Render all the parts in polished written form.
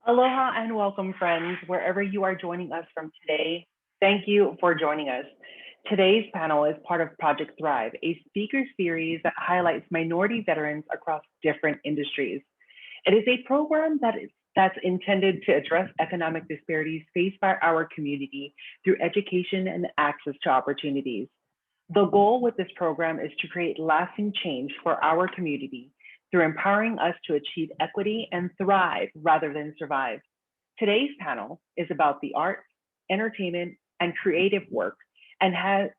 Aloha and welcome, friends, wherever you are joining us from today. Thank you for joining us. Today's panel is part of Project Thrive, a speaker series that highlights minority veterans across different industries. It is a program that's intended to address economic disparities faced by our community through education and access to opportunities. The goal with this program is to create lasting change for our community through empowering us to achieve equity and thrive rather than survive. Today's panel is about the arts, entertainment, and creative work and has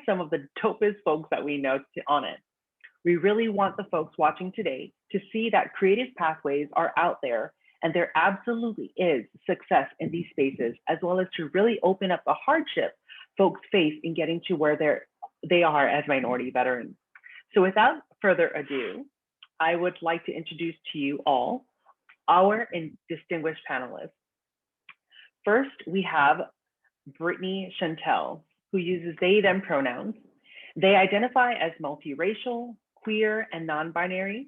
some of the dopest folks that we know on it. We really want the folks watching today to see that creative pathways are out there and there absolutely is success in these spaces, as well as to really open up the hardship folks face in getting to where they are as minority veterans. So without further ado, I would like to introduce to you all our distinguished panelists. First, we have Brittney Chantele, who uses they, them pronouns. They identify as multiracial, queer, and non-binary.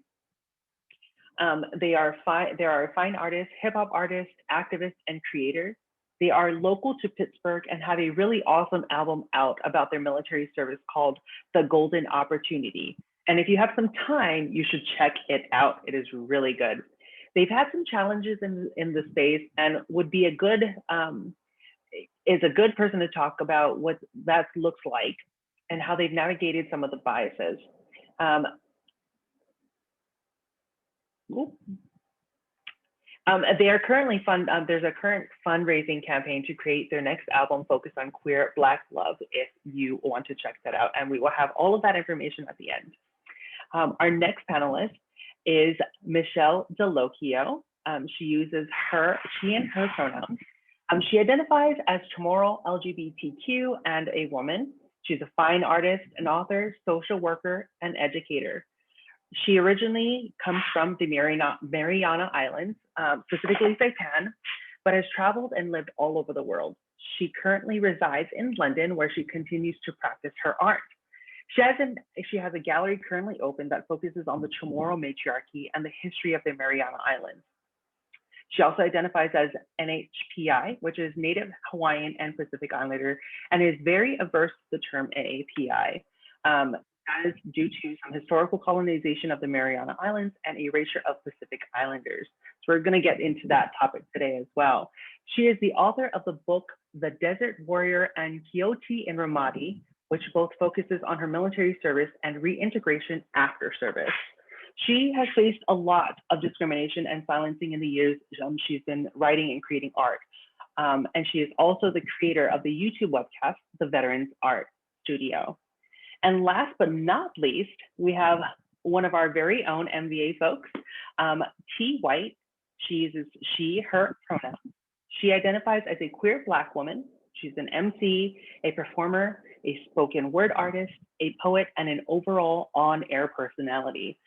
They are fine artists, hip hop artists, activists, and creators. They are local to Pittsburgh and have a really awesome album out about their military service called The Golden Opportunity. And if you have some time, you should check it out. It is really good. They've had some challenges in the space and would be is a good person to talk about what that looks like and how they've navigated some of the biases. They are currently there's a current fundraising campaign to create their next album focused on queer Black love if you want to check that out. And we will have all of that information at the end. Our next panelist is Michelle Dallocchio. She and her pronouns. She identifies as tomorrow LGBTQ and a woman. She's a fine artist, an author, social worker, and educator. She originally comes from the Mariana Islands, specifically Saipan, but has traveled and lived all over the world. She currently resides in London, where she continues to practice her art. She has a gallery currently open that focuses on the Chamorro matriarchy and the history of the Mariana Islands. She also identifies as NHPI, which is Native Hawaiian and Pacific Islander, and is very averse to the term AAPI. That is due to some historical colonization of the Mariana Islands and erasure of Pacific Islanders. So we're going to get into that topic today as well. She is the author of the book, The Desert Warrior and Quixote in Ramadi, which both focuses on her military service and reintegration after service. She has faced a lot of discrimination and silencing in the years she's been writing and creating art. And she is also the creator of the YouTube webcast, The Veterans Art Studio. And last but not least, we have one of our very own MVA folks, T. White. She uses she, her pronouns. She identifies as a queer Black woman. She's an MC, a performer, a spoken word artist, a poet, and an overall on-air personality.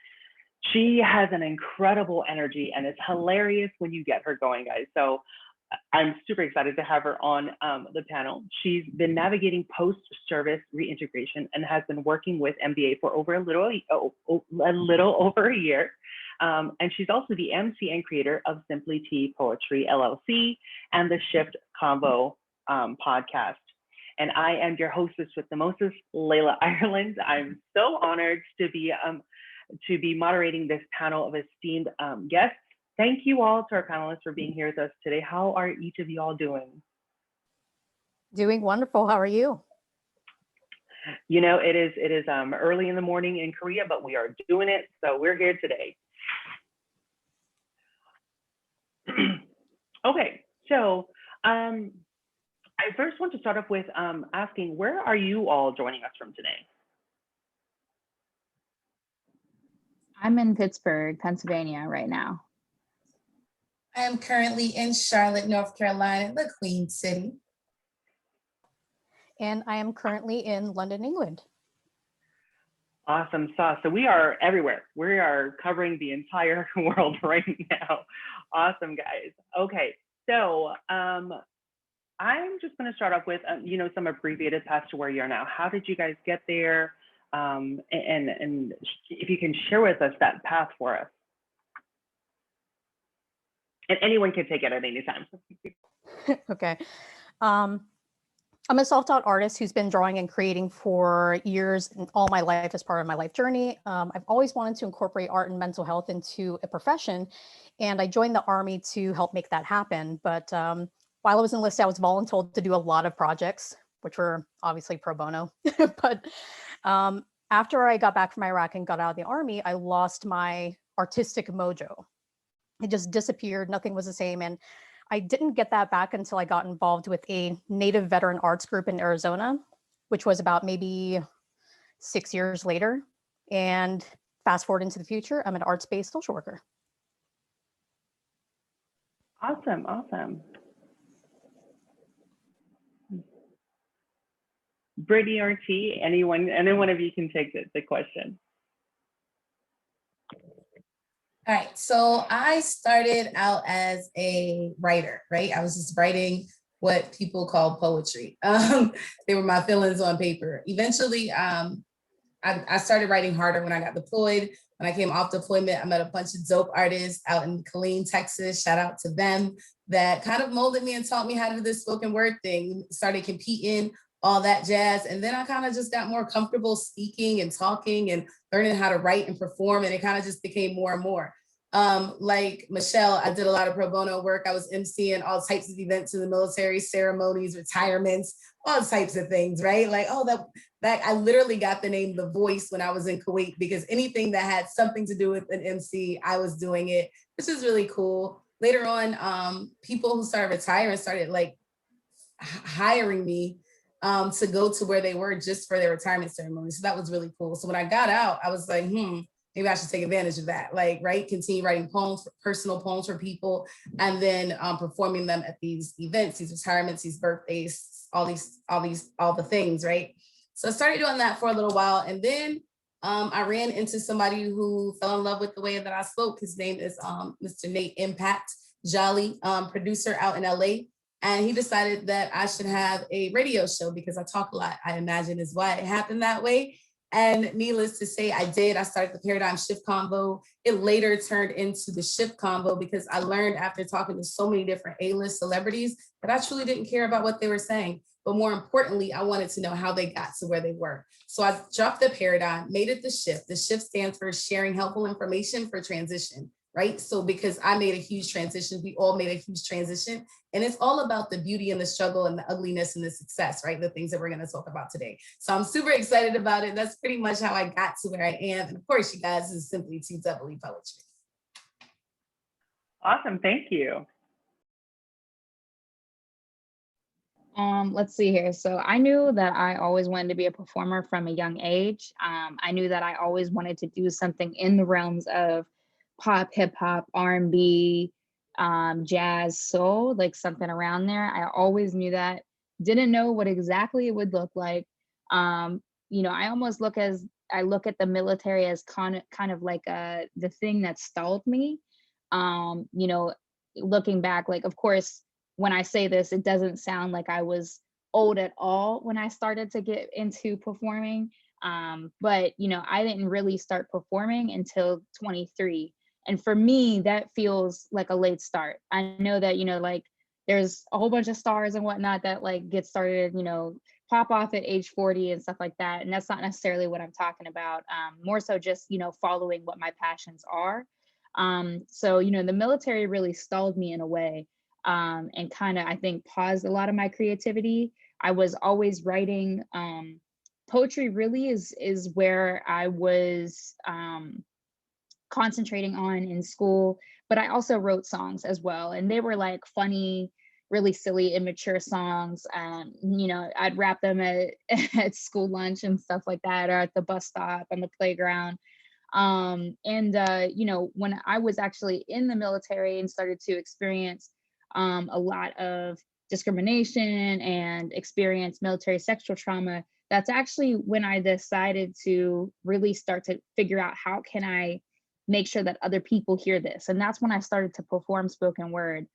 She has an incredible energy and it's hilarious when you get her going, guys. So I'm super excited to have her on the panel. She's been navigating post-service reintegration and has been working with MBA for over a little over a year. And she's also the MC and creator of Simply Tea Poetry LLC and the Shift Convo podcast. And I am your hostess with the mostest, Laila Ireland. I'm so honored to be moderating this panel of esteemed guests. Thank you all to our panelists for being here with us today. How are each of you all doing? Doing wonderful. How are you? You know, it is early in the morning in Korea, but we are doing it. So we're here today. Okay, so I first want to start off with asking, where are you all joining us from today? I'm in Pittsburgh, Pennsylvania right now. I am currently in Charlotte, North Carolina, the Queen City. And I am currently in London, England. Awesome sauce. So we are everywhere. We are covering the entire world right now. Awesome, guys. Okay, so I'm just going to start off with, some abbreviated paths to where you are now. How did you guys get there? And if you can share with us that path for us. And anyone can take it at any time. Okay. I'm a self-taught artist who's been drawing and creating for years and all my life as part of my life journey. I've always wanted to incorporate art and mental health into a profession, and I joined the Army to help make that happen. But while I was enlisted, I was voluntold to do a lot of projects, which were obviously pro bono. But after I got back from Iraq and got out of the Army, I lost my artistic mojo. It just disappeared. Nothing was the same. And I didn't get that back until I got involved with a Native veteran arts group in Arizona, which was about maybe 6 years later. And fast forward into the future, I'm an arts-based social worker. Awesome, awesome. Brittney or T, anyone of you can take the question. All right, so I started out as a writer, right? I was just writing what people call poetry. They were my feelings on paper. Eventually, I started writing harder when I got deployed. When I came off deployment, I met a bunch of dope artists out in Killeen, Texas. Shout out to them, that kind of molded me and taught me how to do this spoken word thing. Started competing, all that jazz. And then I kind of just got more comfortable speaking and talking and learning how to write and perform. And it kind of just became more and more. Like Michelle, I did a lot of pro bono work. I was emceeing all types of events in the military, ceremonies, retirements, all types of things, right? Like, oh, that I literally got the name The Voice when I was in Kuwait, because anything that had something to do with an MC, I was doing it, which is really cool. Later on, people who started retiring started like hiring me to go to where they were just for their retirement ceremony. So that was really cool. So when I got out, I was like, maybe I should take advantage of that. Like, right, continue writing poems, personal poems for people, and then performing them at these events, these retirements, these birthdays, all the things, right? So I started doing that for a little while, and then I ran into somebody who fell in love with the way that I spoke. His name is Mr. Nate Impact Jolly, producer out in LA. And he decided that I should have a radio show because I talk a lot, I imagine is why it happened that way. And needless to say, I did. I started the Paradigm Shift Convo. It later turned into the Shift Convo because I learned after talking to so many different A-list celebrities that I truly didn't care about what they were saying. But more importantly, I wanted to know how they got to where they were. So I dropped the paradigm, made it the shift. The shift stands for sharing helpful information for transition, right? So because I made a huge transition, we all made a huge transition. And it's all about the beauty and the struggle and the ugliness and the success, right? The things that we're gonna talk about today. So I'm super excited about it. That's pretty much how I got to where I am. And of course, you guys, this is simply TEE Poetry. Awesome, thank you. Let's see here. So I knew that I always wanted to be a performer from a young age. I knew that I always wanted to do something in the realms of pop, hip hop, R&B, jazz, soul, like something around there. I always knew that. Didn't know what exactly it would look like. I almost look at the military as kind of like the thing that stalled me. Looking back, like, of course, when I say this, it doesn't sound like I was old at all when I started to get into performing. But I didn't really start performing until 23. And for me, that feels like a late start. I know that, like there's a whole bunch of stars and whatnot that like get started, pop off at age 40 and stuff like that. And that's not necessarily what I'm talking about. More so just, following what my passions are. So, the military really stalled me in a way. And kind of, I think, paused a lot of my creativity. I was always writing. Poetry really is where I was concentrating on in school, but I also wrote songs as well. And they were like funny, really silly, immature songs. I'd rap them at school lunch and stuff like that, or at the bus stop, on the playground. When I was actually in the military and started to experience a lot of discrimination and experience military sexual trauma, that's actually when I decided to really start to figure out how can I make sure that other people hear this. And that's when I started to perform spoken word.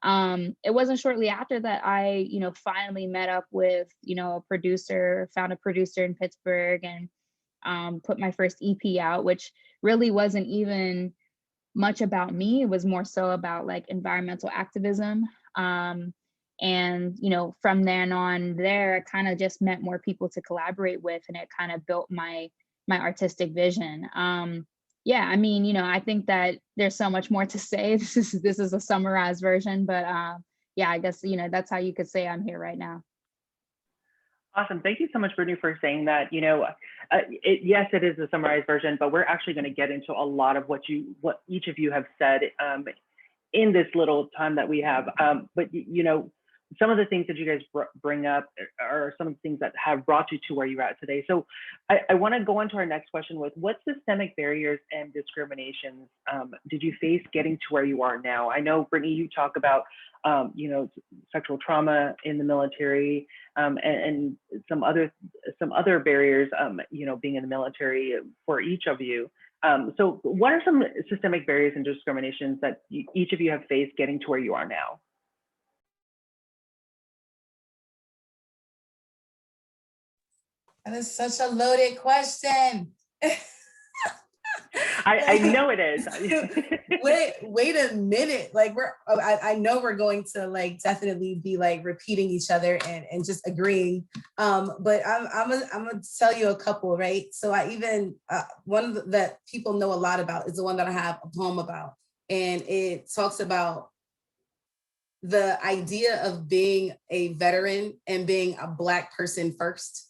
It wasn't shortly after that I, finally met up with, found a producer in Pittsburgh and put my first EP out, which really wasn't even much about me. It was more so about like environmental activism. And, you know, from then on there, it kind of just meant more people to collaborate with, and it kind of built my artistic vision. Yeah, I mean, you know, I think that there's so much more to say. This is a summarized version, but yeah, I guess, you know, that's how you could say I'm here right now. Awesome. Thank you so much, Brittney, for saying that. You know, yes, it is a summarized version, but we're actually going to get into a lot of what each of you have said in this little time that we have. But, you know, some of the things that you guys bring up are some of the things that have brought you to where you're at today. So I want to go on to our next question with, what systemic barriers and discriminations did you face getting to where you are now? I know, Brittney, you talk about, you know, sexual trauma in the military, and some other barriers, you know, being in the military for each of you. So what are some systemic barriers and discriminations that each of you have faced getting to where you are now? That is such a loaded question. I know it is. wait a minute. Like I know we're going to like definitely be like repeating each other and just agreeing. But I'm gonna tell you a couple, right? So I even one that people know a lot about is the one that I have a poem about, and it talks about the idea of being a veteran and being a Black person first.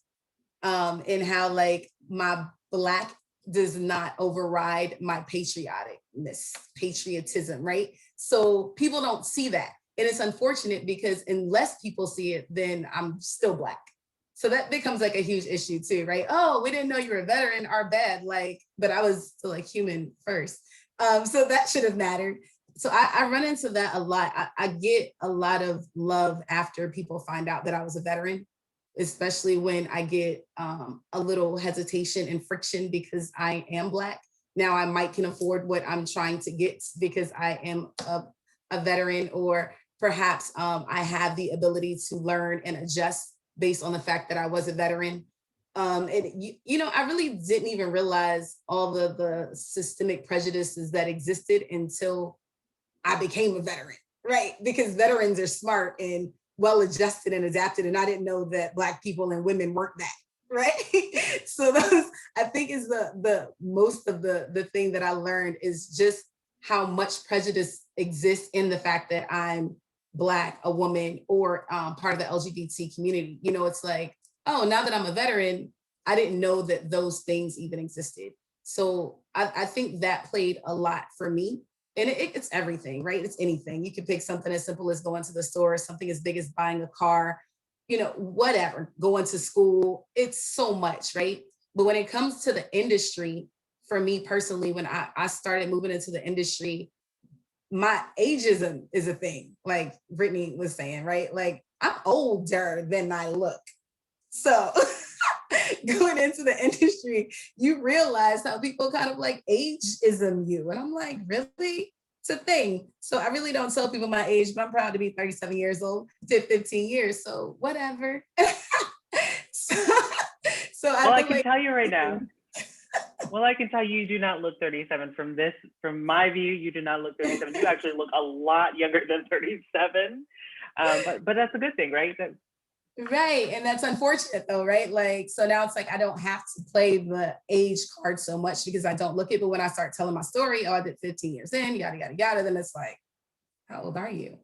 And how like my Black does not override my patriotism, right? So people don't see that. And it's unfortunate because unless people see it, then I'm still Black. So that becomes like a huge issue too, right? Oh, we didn't know you were a veteran, our bad, like, but I was still like human first. So that should have mattered. So I run into that a lot. I get a lot of love after people find out that I was a veteran, especially when I get a little hesitation and friction because I am Black. Now I might can afford what I'm trying to get because I am a veteran, or perhaps I have the ability to learn and adjust based on the fact that I was a veteran. And you know, I really didn't even realize all the systemic prejudices that existed until I became a veteran, right? Because veterans are smart and well-adjusted and adapted. And I didn't know that Black people and women weren't that, right? So those, I think, is the most of the thing that I learned is just how much prejudice exists in the fact that I'm Black, a woman, or part of the LGBT community. You know, it's like, oh, now that I'm a veteran, I didn't know that those things even existed. So I think that played a lot for me. And it's everything, right? It's anything. You can pick something as simple as going to the store, something as big as buying a car, you know, whatever, going to school. It's so much, right? But when it comes to the industry, for me personally, when I started moving into the industry, my ageism is a thing, like Brittney was saying, right? Like I'm older than I look. So going into the industry, you realize how people kind of like ageism you. And I'm like, really? It's a thing. So I really don't tell people my age, but I'm proud to be 37 years old, did 15 years. So whatever. so I can tell you right now. Well, I can tell you do not look 37 from my view, you do not look 37. You actually look a lot younger than 37. But that's a good thing, right? Right. And that's unfortunate though, right? Like, so now it's like, I don't have to play the age card so much because I don't look it. But when I start telling my story, oh, I did 15 years in, yada, yada, yada, then it's like, how old are you?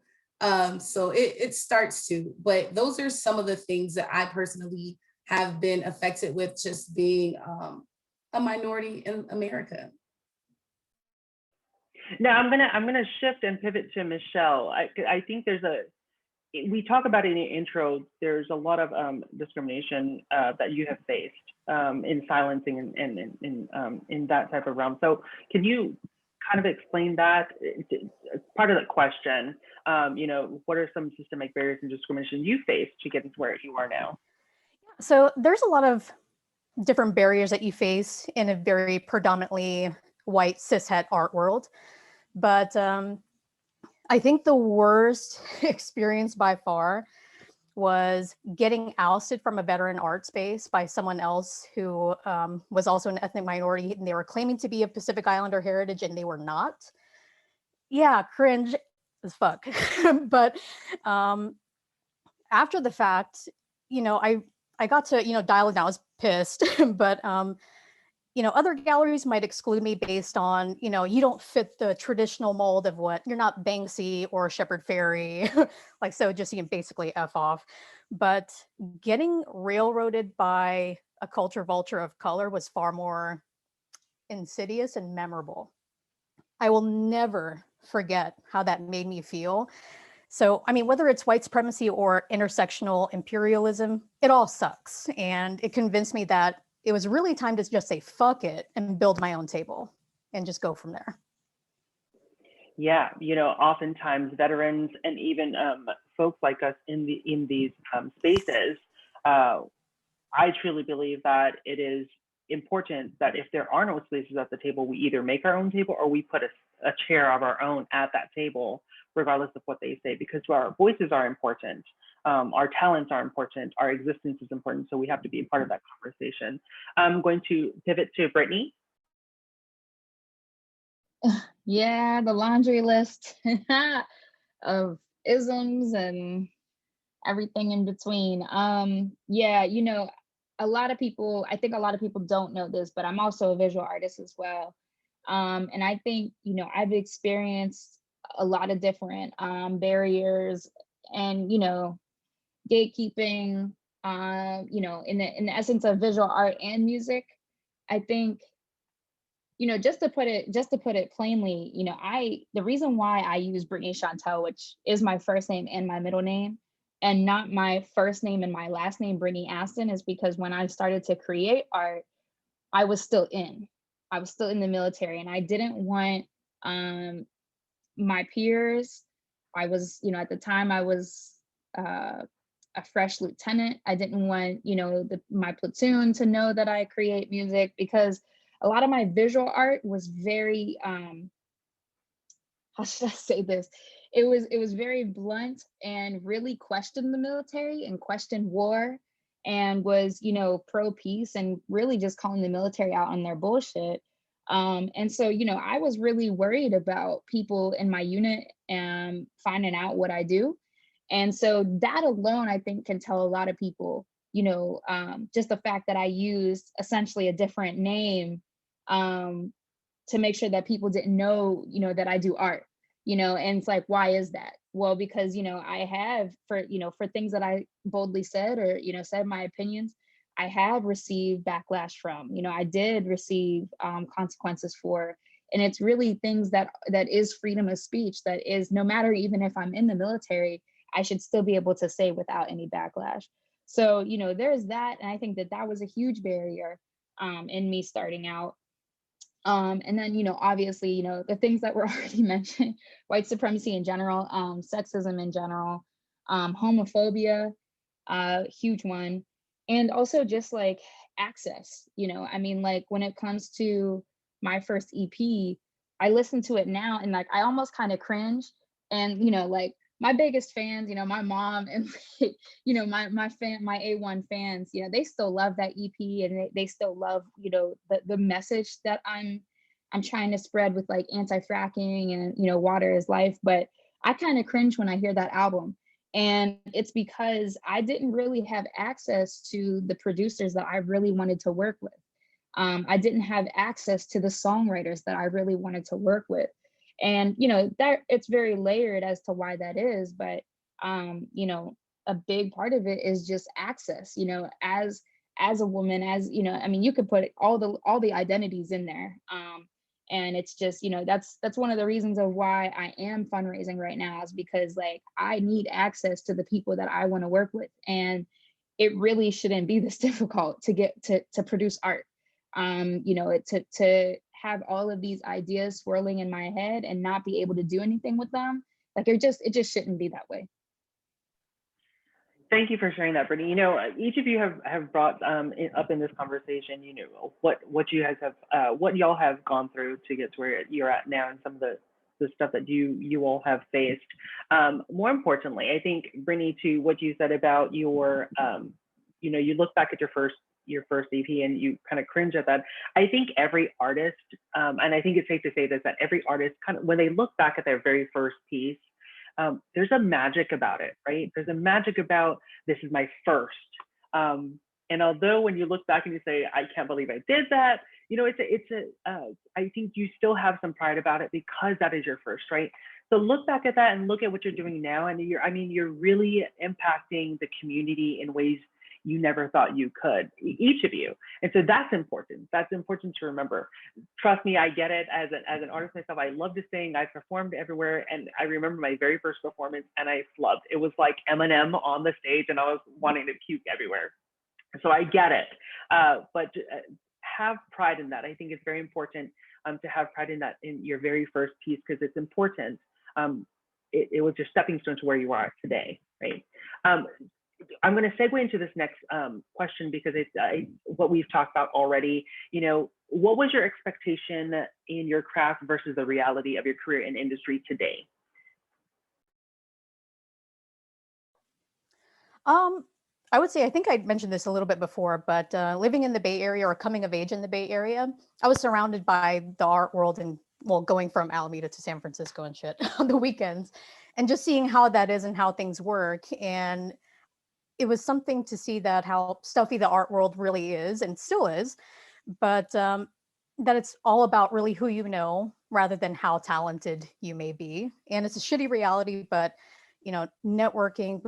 So it starts to, but those are some of the things that I personally have been affected with just being a minority in America. Now I'm gonna shift and pivot to Michelle. I think we talk about it in the intro, there's a lot of discrimination that you have faced in silencing and in that type of realm. So can you kind of explain that? Part of the question, you know, what are some systemic barriers and discrimination you faced to get to where you are now? So there's a lot of different barriers that you face in a very predominantly white cishet art world. But I think the worst experience by far was getting ousted from a veteran art space by someone else who was also an ethnic minority, and they were claiming to be of Pacific Islander heritage and they were not. yeah, cringe as fuck. But um, after the fact, I got to, dial it down. I was pissed, but other galleries might exclude me based on, you don't fit the traditional mold of what you're not Banksy or Shepard Fairey, like, so just, basically F off. But getting railroaded by a culture vulture of color was far more insidious and memorable. I will never forget how that made me feel. So, I mean, whether it's white supremacy or intersectional imperialism, it all sucks. And it convinced me that it was really time to just say fuck it and build my own table and just go from there. Yeah, oftentimes veterans and even folks like us in these spaces, I truly believe that it is important that if there are no spaces at the table, we either make our own table or we put a chair of our own at that table, regardless of what they say, because our voices are important. Our talents are important. Our existence is important. So we have to be a part of that conversation. I'm going to pivot to Brittney. Yeah, the laundry list of isms and everything in between. Yeah, a lot of people, I think a lot of people don't know this, but I'm also a visual artist as well. And I think, I've experienced a lot of different barriers and, gatekeeping, in the essence of visual art and music. I think, just to put it plainly, the reason why I use Brittney Chantele, which is my first name and my middle name, and not my first name and my last name, Brittney Aston, is because when I started to create art, I was still in the military, and I didn't want my peers. I was, at the time I was a fresh lieutenant. I didn't want, my platoon to know that I create music, because a lot of my visual art was very, how should I say this? It was very blunt and really questioned the military and questioned war, and was, pro peace and really just calling the military out on their bullshit. And so, I was really worried about people in my unit finding out what I do. And so that alone, I think, can tell a lot of people, just the fact that I used essentially a different name to make sure that people didn't know, that I do art, and it's like, why is that? Well, because, I have, for things that I boldly said, or, said my opinions, I have received backlash from, I did receive consequences for, and it's really things that is freedom of speech, that is, no matter, even if I'm in the military, I should still be able to say without any backlash. So, there's that. And I think that was a huge barrier in me starting out. And then, obviously, the things that were already mentioned, white supremacy in general, sexism in general, homophobia, huge one. And also just like access, I mean, like when it comes to my first EP, I listen to it now and like, I almost kind of cringe. And, like my biggest fans, my mom and, my A1 fans, they still love that EP, and they still love, the message that I'm trying to spread with like anti-fracking and, water is life. But I kind of cringe when I hear that album. And it's because I didn't really have access to the producers that I really wanted to work with. I didn't have access to the songwriters that I really wanted to work with. And, that it's very layered as to why that is. But, a big part of it is just access, as a woman, as, I mean, you could put all the identities in there. And it's just, that's one of the reasons of why I am fundraising right now, is because like I need access to the people that I want to work with. And it really shouldn't be this difficult to get to produce art. To have all of these ideas swirling in my head and not be able to do anything with them. Like it just shouldn't be that way. Thank you for sharing that, Brittney. Each of you have brought up in this conversation, what you guys have, what y'all have gone through to get to where you're at now, and some of the stuff that you all have faced. More importantly, I think, Brittney, to what you said about your, you look back at your first your first EP and you kind of cringe at that. I think every artist, and I think it's safe to say this, that every artist kind of, when they look back at their very first piece, there's a magic about it, right? There's a magic about, this is my first. And although when you look back and you say, I can't believe I did that, you know, I think you still have some pride about it because that is your first, right? So look back at that and look at what you're doing now. And you're really impacting the community in ways you never thought you could, each of you. And so that's important. That's important to remember. Trust me, I get it. As an artist myself, I love to sing. I performed everywhere. And I remember my very first performance and I flubbed. It was like Eminem on the stage and I was wanting to puke everywhere. So I get it. But have pride in that. I think it's very important to have pride in that in your very first piece because it's important. It was your stepping stone to where you are today, right? I'm going to segue into this next question because it's what we've talked about already. You know, what was your expectation in your craft versus the reality of your career in industry today? I would say, I think I mentioned this a little bit before, but living in the Bay Area or coming of age in the Bay Area, I was surrounded by the art world and, well, going from Alameda to San Francisco and shit on the weekends and just seeing how that is and how things work. And it was something to see that how stuffy the art world really is and still is, but that it's all about really who you know rather than how talented you may be. And it's a shitty reality, but you know, networking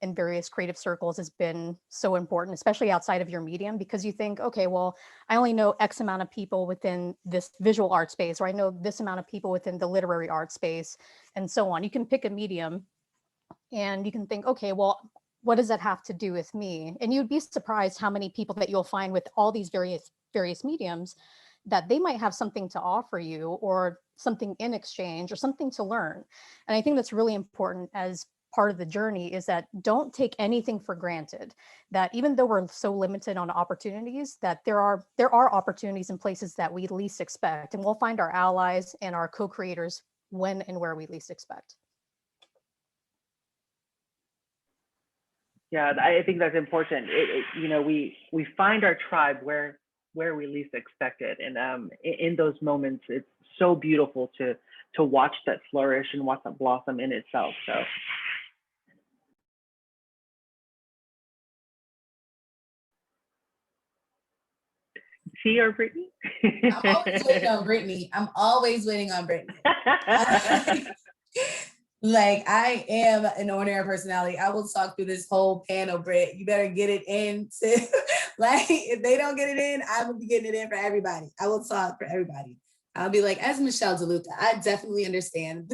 in various creative circles has been so important, especially outside of your medium, because you think, okay, well, I only know X amount of people within this visual art space, or I know this amount of people within the literary art space, and so on. You can pick a medium and you can think, okay, well, what does that have to do with me? And you'd be surprised how many people that you'll find with all these various mediums that they might have something to offer you or something in exchange or something to learn. And I think that's really important as part of the journey, is that don't take anything for granted, that even though we're so limited on opportunities, that there are opportunities in places that we least expect, and we'll find our allies and our co-creators when and where we least expect. Yeah, I think that's important. You know, we find our tribe where we least expect it, and in those moments, it's so beautiful to watch that flourish and watch that blossom in itself. So. She or Brittney? I'm always waiting on Brittney. I'm always waiting on Brittney. Like, I am an ordinary personality. I will talk through this whole panel, Britt. You better get it in. Like, if they don't get it in, I will be getting it in for everybody. I will talk for everybody. I'll be like, as Michelle DeLuca, I definitely understand.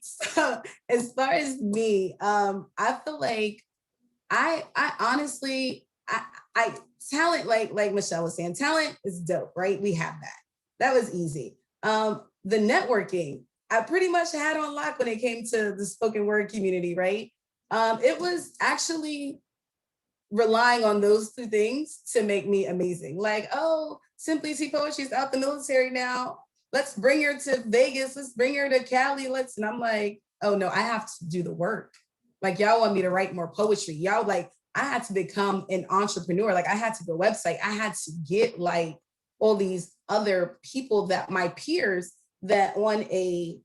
So as far as me, I feel like I honestly, I talent, like Michelle was saying, talent is dope, right? We have that. That was easy. The networking, I pretty much had on lock when it came to the spoken word community, right? It was actually relying on those two things to make me amazing. Like, oh, Simply See Poetry's out the military now. Let's bring her to Vegas. Let's bring her to Cali. And I'm like, oh no, I have to do the work. Like, y'all want me to write more poetry. Y'all, like, I had to become an entrepreneur. Like, I had to go website. I had to get like all these other people that my peers that on a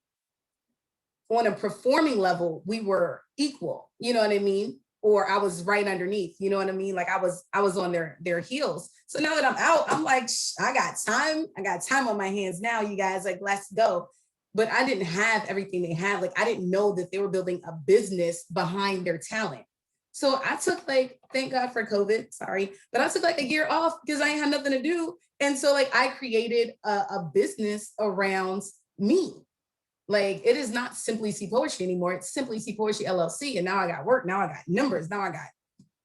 performing level, we were equal, you know what I mean? Or I was right underneath, you know what I mean? Like, I was on their heels. So now that I'm out, I'm like, I got time on my hands now, you guys, like, let's go. But I didn't have everything they had. Like, I didn't know that they were building a business behind their talent. So I took, like, thank God for COVID, sorry, but I took like a year off because I ain't had nothing to do. And so, like, I created a business around me. Like, it is not Simply See Poetry anymore. It's Simply See Poetry LLC. And now I got work. Now I got numbers. Now I got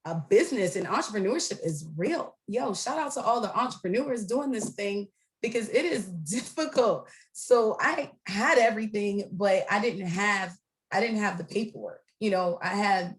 a business, and entrepreneurship is real. Yo, shout out to all the entrepreneurs doing this thing because it is difficult. So I had everything, but I didn't have the paperwork. You know, I had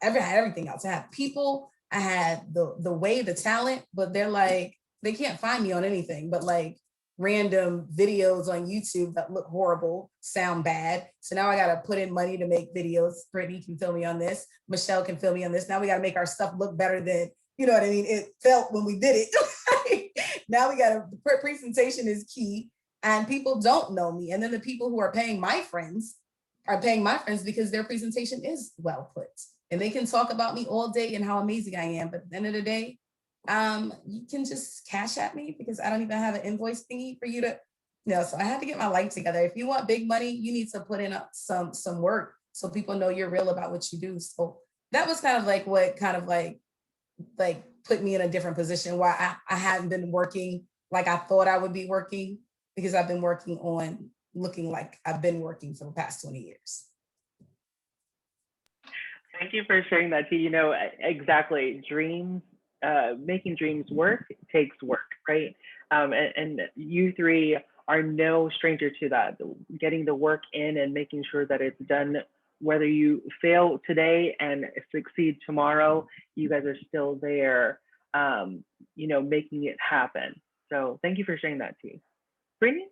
everything else. I had people, I had the way, the talent, but they're like, they can't find me on anything but like random videos on YouTube that look horrible, sound bad. So now I got to put in money to make videos. Brittney can fill me on this. Michelle can fill me on this. Now we got to make our stuff look better than you know what I mean, it felt when we did it. Now we got a presentation is key, and people don't know me. And then the people who are paying my friends because their presentation is well put. And they can talk about me all day and how amazing I am. But at the end of the day, you can just cash at me because I don't even have an invoice thingy for you to, so I had to get my life together. If you want big money, you need to put in some work so people know you're real about what you do. So that was kind of like what kind of like put me in a different position where I hadn't been working like I thought I would be working, because I've been working on looking like I've been working for the past 20 years. Thank you for sharing that, T. Exactly. Dreams, making dreams work takes work, right? And you three are no stranger to that. Getting the work in and making sure that it's done, whether you fail today and succeed tomorrow, you guys are still there, making it happen. So thank you for sharing that, T. Brittney?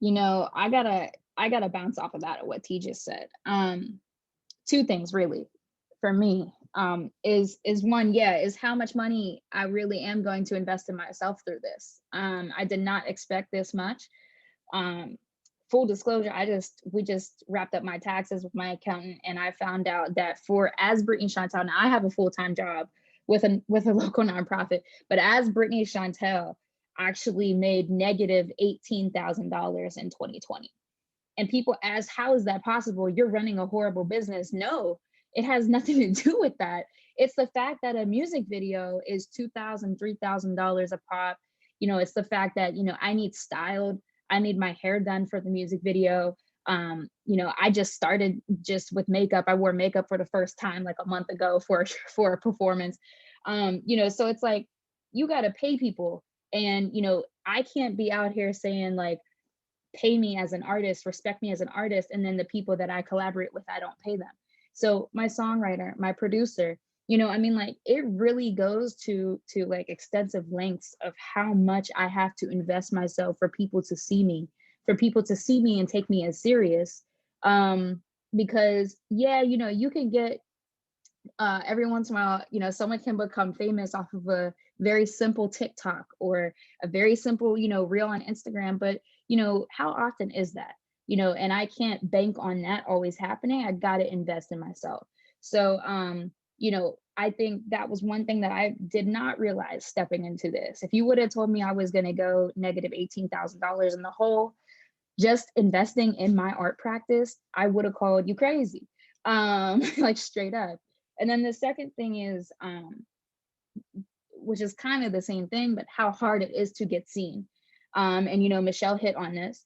I gotta bounce off of that, what T just said. Two things really for me, is one, is how much money I really am going to invest in myself through this. I did not expect this much. Full disclosure, we just wrapped up my taxes with my accountant, and I found out that as Brittney Chantele, now I have a full-time job with a local nonprofit, but as Brittney Chantele actually made negative $18,000 in 2020. And people ask, how is that possible? You're running a horrible business. No, it has nothing to do with that. It's the fact that a music video is $2,000, $3,000 a pop. It's the fact that, I need styled. I need my hair done for the music video. I just started just with makeup. I wore makeup for the first time like a month ago for a performance. So it's like, you got to pay people. And, I can't be out here saying like, pay me as an artist, respect me as an artist, and then the people that I collaborate with, I don't pay them. So my songwriter, my producer, it really goes to like extensive lengths of how much I have to invest myself for people to see me and take me as serious. Because you can get every once in a while, someone can become famous off of a very simple TikTok or a very simple, reel on Instagram. But, how often is that? And I can't bank on that always happening. I got to invest in myself. So, I think that was one thing that I did not realize stepping into this. If you would have told me I was going to go negative $18,000 in the hole, just investing in my art practice, I would have called you crazy, like straight up. And then the second thing is, which is kind of the same thing, but how hard it is to get seen. And, Michelle hit on this,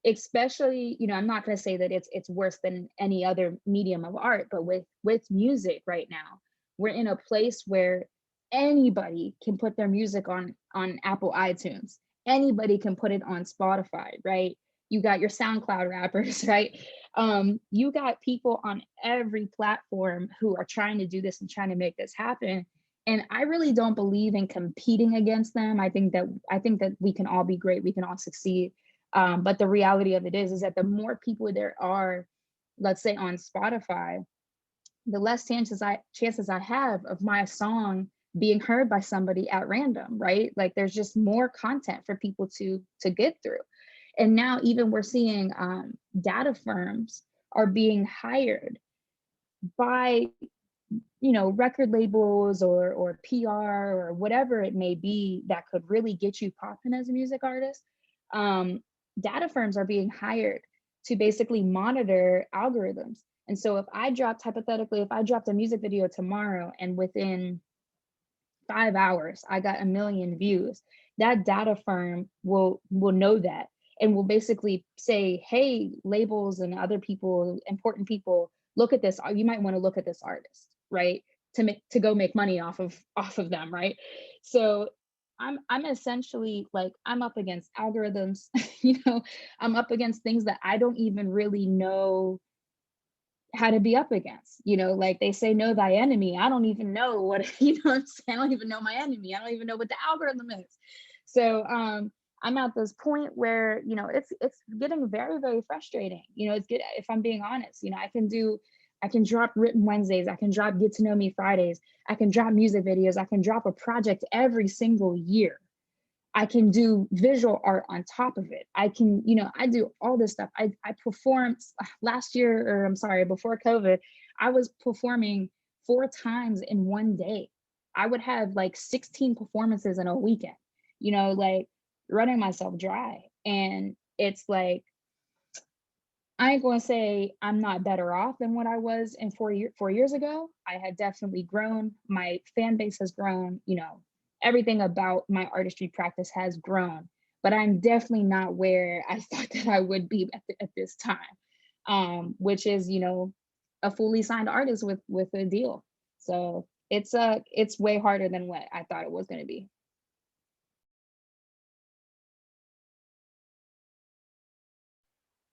especially, I'm not going to say that it's worse than any other medium of art, but with music right now, we're in a place where anybody can put their music on Apple iTunes. Anybody can put it on Spotify, right? You got your SoundCloud rappers, right? You got people on every platform who are trying to do this and trying to make this happen. And I really don't believe in competing against them. I think that we can all be great. We can all succeed. But the reality of it is that the more people there are, let's say on Spotify, the less chances I have of my song being heard by somebody at random, right? Like there's just more content for people to get through. And now even we're seeing data firms are being hired by, record labels or PR or whatever it may be that could really get you popping as a music artist. Data firms are being hired to basically monitor algorithms. And so if I dropped a music video tomorrow and within 5 hours, I got 1 million views, that data firm will know that and will basically say, hey, labels and other people, important people, look at this. You might want to look at this artist, right? To go make money off of them, right? So I'm essentially like, I'm up against algorithms, I'm up against things that I don't even really know how to be up against, like they say, know thy enemy. I don't even know what, what I'm saying? I don't even know my enemy. I don't even know what the algorithm is. So I'm at this point where, it's getting very, very frustrating. It's good if I'm being honest, I can do I can drop written Wednesdays. I can drop get to know me Fridays. I can drop music videos. I can drop a project every single year. I can do visual art on top of it. I can, I do all this stuff. I performed last year, or I'm sorry, before COVID, I was performing 4 times in one day. I would have like 16 performances in a weekend, like running myself dry. And it's like, I ain't gonna say I'm not better off than what I was in 4 years ago. I had definitely grown. My fan base has grown, everything about my artistry practice has grown, but I'm definitely not where I thought that I would be at this time, which is, a fully signed artist with a deal. So it's way harder than what I thought it was gonna be.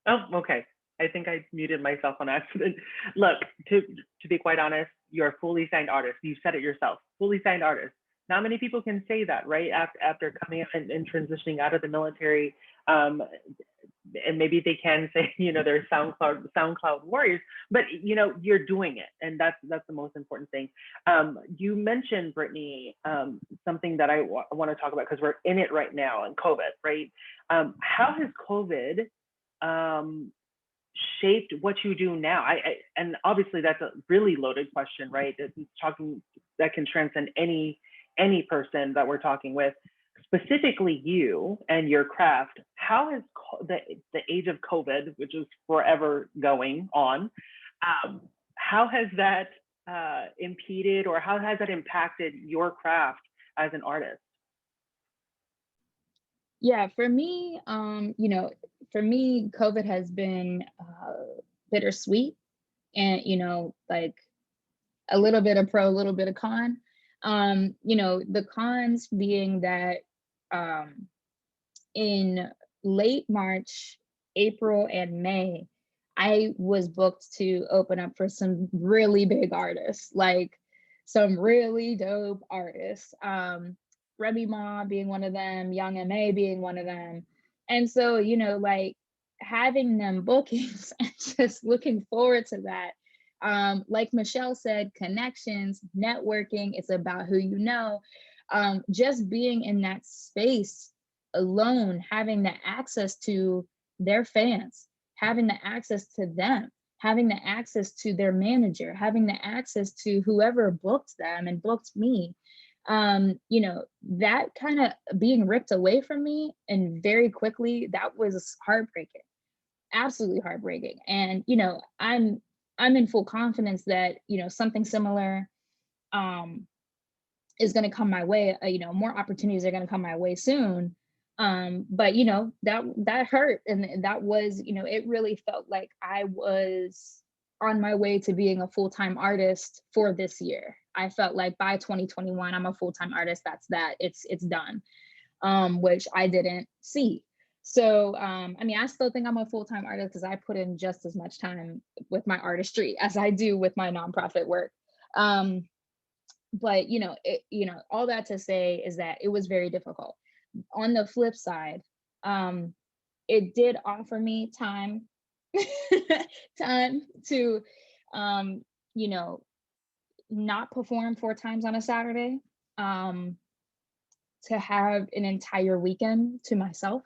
Oh, okay. I think I muted myself on accident. Look, to be quite honest, you're a fully signed artist. You said it yourself, fully signed artist. Not many people can say that, right? After coming out and transitioning out of the military, and maybe they can say, they're SoundCloud warriors, but you're doing it, and that's the most important thing. You mentioned, Brittney, something that I want to talk about because we're in it right now, in COVID, right? How has COVID shaped what you do now? And obviously that's a really loaded question, right? It's talking that can transcend any person that we're talking with. Specifically you and your craft, how has the age of COVID, which is forever going on, how has that impeded, or how has that impacted your craft as an artist? Yeah, for me, COVID has been bittersweet, and like a little bit of pro, a little bit of con. The cons being that in late March, April, and May, I was booked to open up for some really big artists, like some really dope artists. Remy Ma being one of them, Young M.A. being one of them. And so, like having them bookings and just looking forward to that. Like Michelle said, connections, networking, it's about who you know. Just being in that space alone, having the access to their fans, having the access to them, having the access to their manager, having the access to whoever booked them and booked me. That kind of being ripped away from me, and very quickly, that was heartbreaking, absolutely heartbreaking. And I'm in full confidence that something similar is going to come my way. More opportunities are going to come my way soon. But that hurt, and that was it really felt like I was on my way to being a full-time artist for this year. I felt like by 2021 I'm a full-time artist. That's that. It's done, which I didn't see. So I still think I'm a full-time artist because I put in just as much time with my artistry as I do with my nonprofit work. But all that to say is that it was very difficult. On the flip side, it did offer me time to not perform 4 times on a Saturday, to have an entire weekend to myself,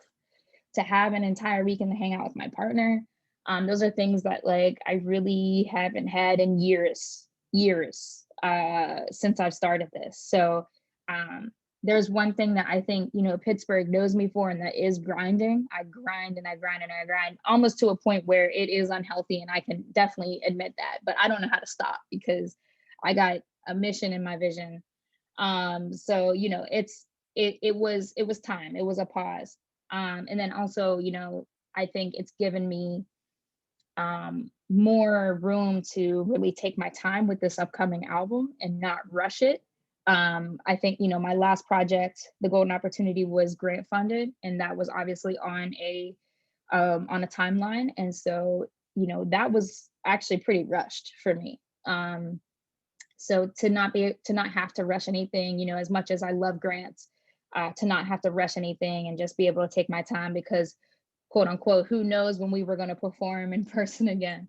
to have an entire weekend to hang out with my partner. Those are things that like I really haven't had in years since I've started this. So there's one thing that I think, Pittsburgh knows me for, and that is grinding. I grind and I grind and I grind almost to a point where it is unhealthy. And I can definitely admit that, but I don't know how to stop because I got a mission in my vision. So, it was time, it was a pause. And then also, I think it's given me more room to really take my time with this upcoming album and not rush it. I think, my last project, The Golden Opportunity, was grant funded, and that was obviously on a timeline. And so, that was actually pretty rushed for me. So to not have to rush anything, as much as I love grants, to not have to rush anything and just be able to take my time, because quote unquote, who knows when we were going to perform in person again.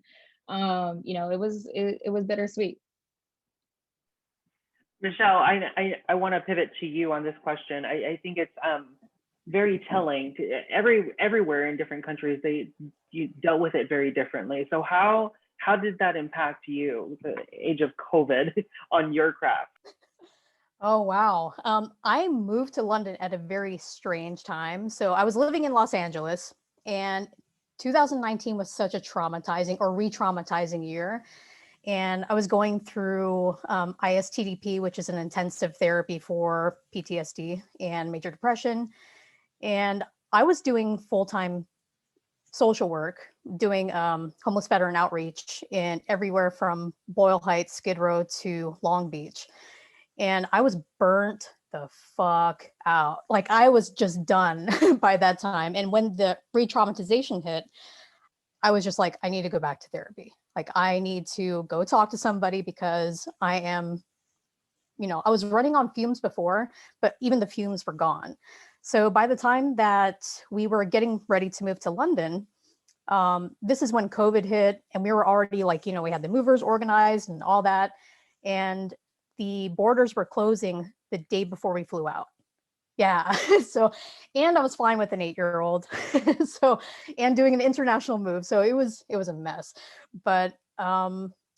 It was bittersweet. Michelle, I want to pivot to you on this question. I think it's very telling. Everywhere in different countries, you dealt with it very differently. So how did that impact you, the age of COVID, on your craft? Oh, wow. I moved to London at a very strange time. So I was living in Los Angeles, and 2019 was such a traumatizing or re-traumatizing year. And I was going through ISTDP, which is an intensive therapy for PTSD and major depression. And I was doing full-time social work, doing homeless veteran outreach in everywhere from Boyle Heights, Skid Row to Long Beach. And I was burnt the fuck out. Like I was just done by that time. And when the re-traumatization hit, I was just like, I need to go back to therapy. Like I need to go talk to somebody because I am, I was running on fumes before, but even the fumes were gone. So by the time that we were getting ready to move to London, this is when COVID hit, and we were already like, we had the movers organized and all that. And the borders were closing the day before we flew out. Yeah. So, and I was flying with an 8-year-old. So, and doing an international move. So it was a mess. But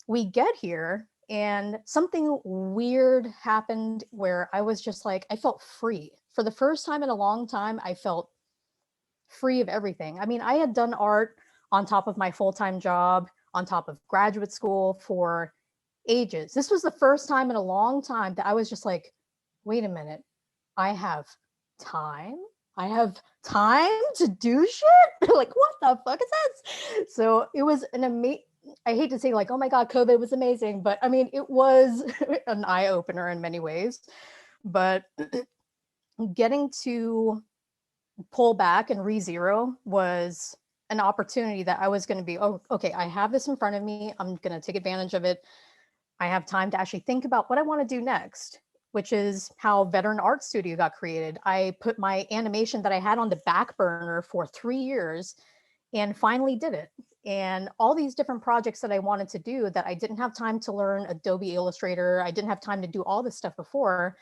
we get here and something weird happened where I was just like, I felt free. For the first time in a long time, I felt free of everything. I mean, I had done art on top of my full-time job, on top of graduate school for ages. This was the first time in a long time that I was just like, wait a minute, I have time. I have time to do shit. Like, what the fuck is this? So it was an amazing, I hate to say like, oh my God, COVID was amazing, but I mean, it was an eye opener in many ways. But getting to pull back and re-zero was an opportunity that I was going to be, oh, okay, I have this in front of me. I'm going to take advantage of it. I have time to actually think about what I want to do next, which is how Veteran Art Studio got created. I put my animation that I had on the back burner for 3 years and finally did it. And all these different projects that I wanted to do that I didn't have time to learn Adobe Illustrator, I didn't have time to do all this stuff before,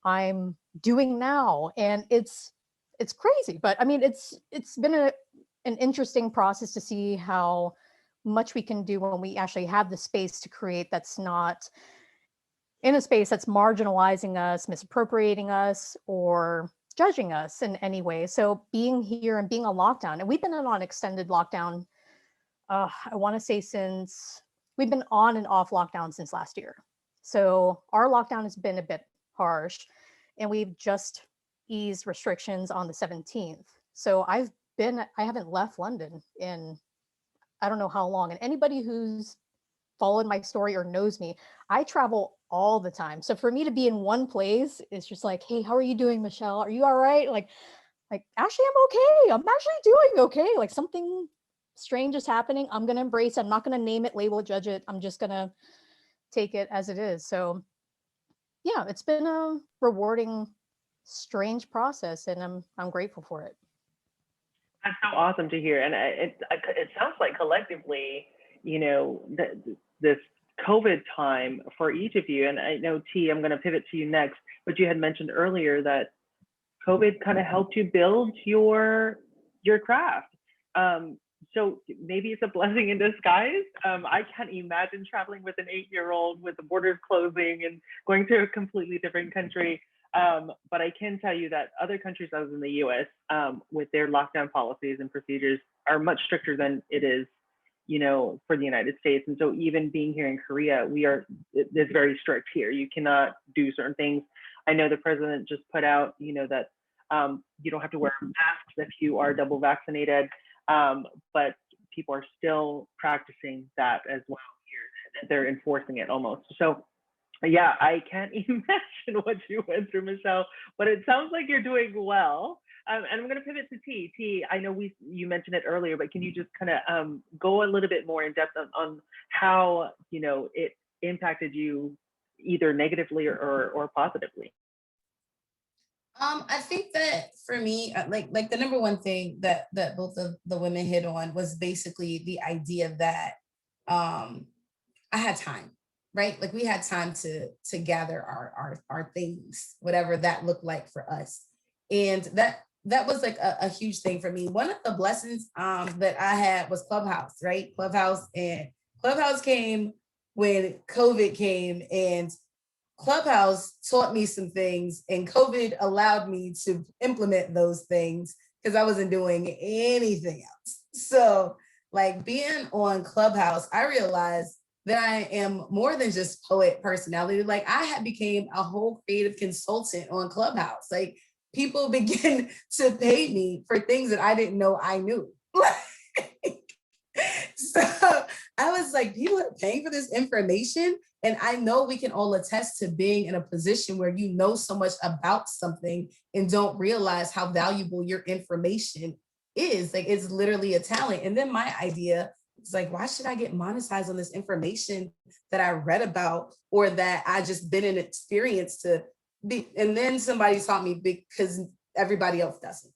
I'm doing now. And it's crazy, but I mean, it's been an interesting process to see how much we can do when we actually have the space to create that's not in a space that's marginalizing us, misappropriating us, or judging us in any way. So being here and being on lockdown, and we've been on extended lockdown, I want to say we've been on and off lockdown since last year. So our lockdown has been a bit harsh, and we've just eased restrictions on the 17th. So I haven't left London in I don't know how long. And anybody who's followed my story or knows me, I travel all the time. So for me to be in one place, it's just like, hey, how are you doing, Michelle? Are you all right? Like actually, I'm okay. I'm actually doing okay. Like something strange is happening. I'm going to embrace it. I'm not going to name it, label it, judge it. I'm just going to take it as it is. So yeah, it's been a rewarding, strange process, and I'm grateful for it. That's so awesome to hear. And it sounds like collectively, this COVID time for each of you, and I know T, I'm going to pivot to you next, but you had mentioned earlier that COVID kind of helped you build your craft. So maybe it's a blessing in disguise. I can't imagine traveling with an 8-year-old with the borders closing and going to a completely different country. But I can tell you that other countries other than the US, with their lockdown policies and procedures, are much stricter than it is, for the United States. And so even being here in Korea, it's very strict here. You cannot do certain things. I know the president just put out, that you don't have to wear masks if you are double vaccinated, but people are still practicing that as well here. They're enforcing it almost. So yeah, I can't imagine what you went through, Michelle, but it sounds like you're doing well. And I'm going to pivot to T. T, I know you mentioned it earlier, but can you just kind of go a little bit more in depth on how, it impacted you either negatively or positively? I think that for me, like the number one thing that both of the women hit on was basically the idea that I had time, right? Like we had time to gather our things, whatever that looked like for us. And that was like a huge thing for me. One of the blessings that I had was Clubhouse, right? Clubhouse came when COVID came, and Clubhouse taught me some things, and COVID allowed me to implement those things because I wasn't doing anything else. So like being on Clubhouse, I realized that I am more than just poet personality. Like I had became a whole creative consultant on Clubhouse. Like people begin to pay me for things that I didn't know I knew. So I was like, people are paying for this information. And I know we can all attest to being in a position where you know so much about something and don't realize how valuable your information is. Like it's literally a talent. And then my idea was like, why should I get monetized on this information that I read about or that I just been in experience to be? And then somebody taught me because everybody else doesn't.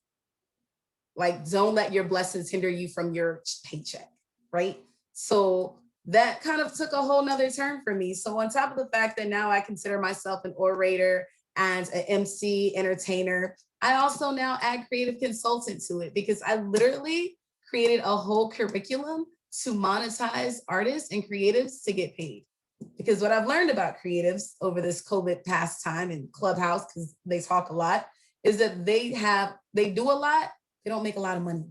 Like, don't let your blessings hinder you from your paycheck, right? So that kind of took a whole nother turn for me. So on top of the fact that now I consider myself an orator and an MC, entertainer, I also now add creative consultant to it because I literally created a whole curriculum to monetize artists and creatives to get paid. Because what I've learned about creatives over this COVID past time in Clubhouse, because they talk a lot, is that they do a lot, they don't make a lot of money.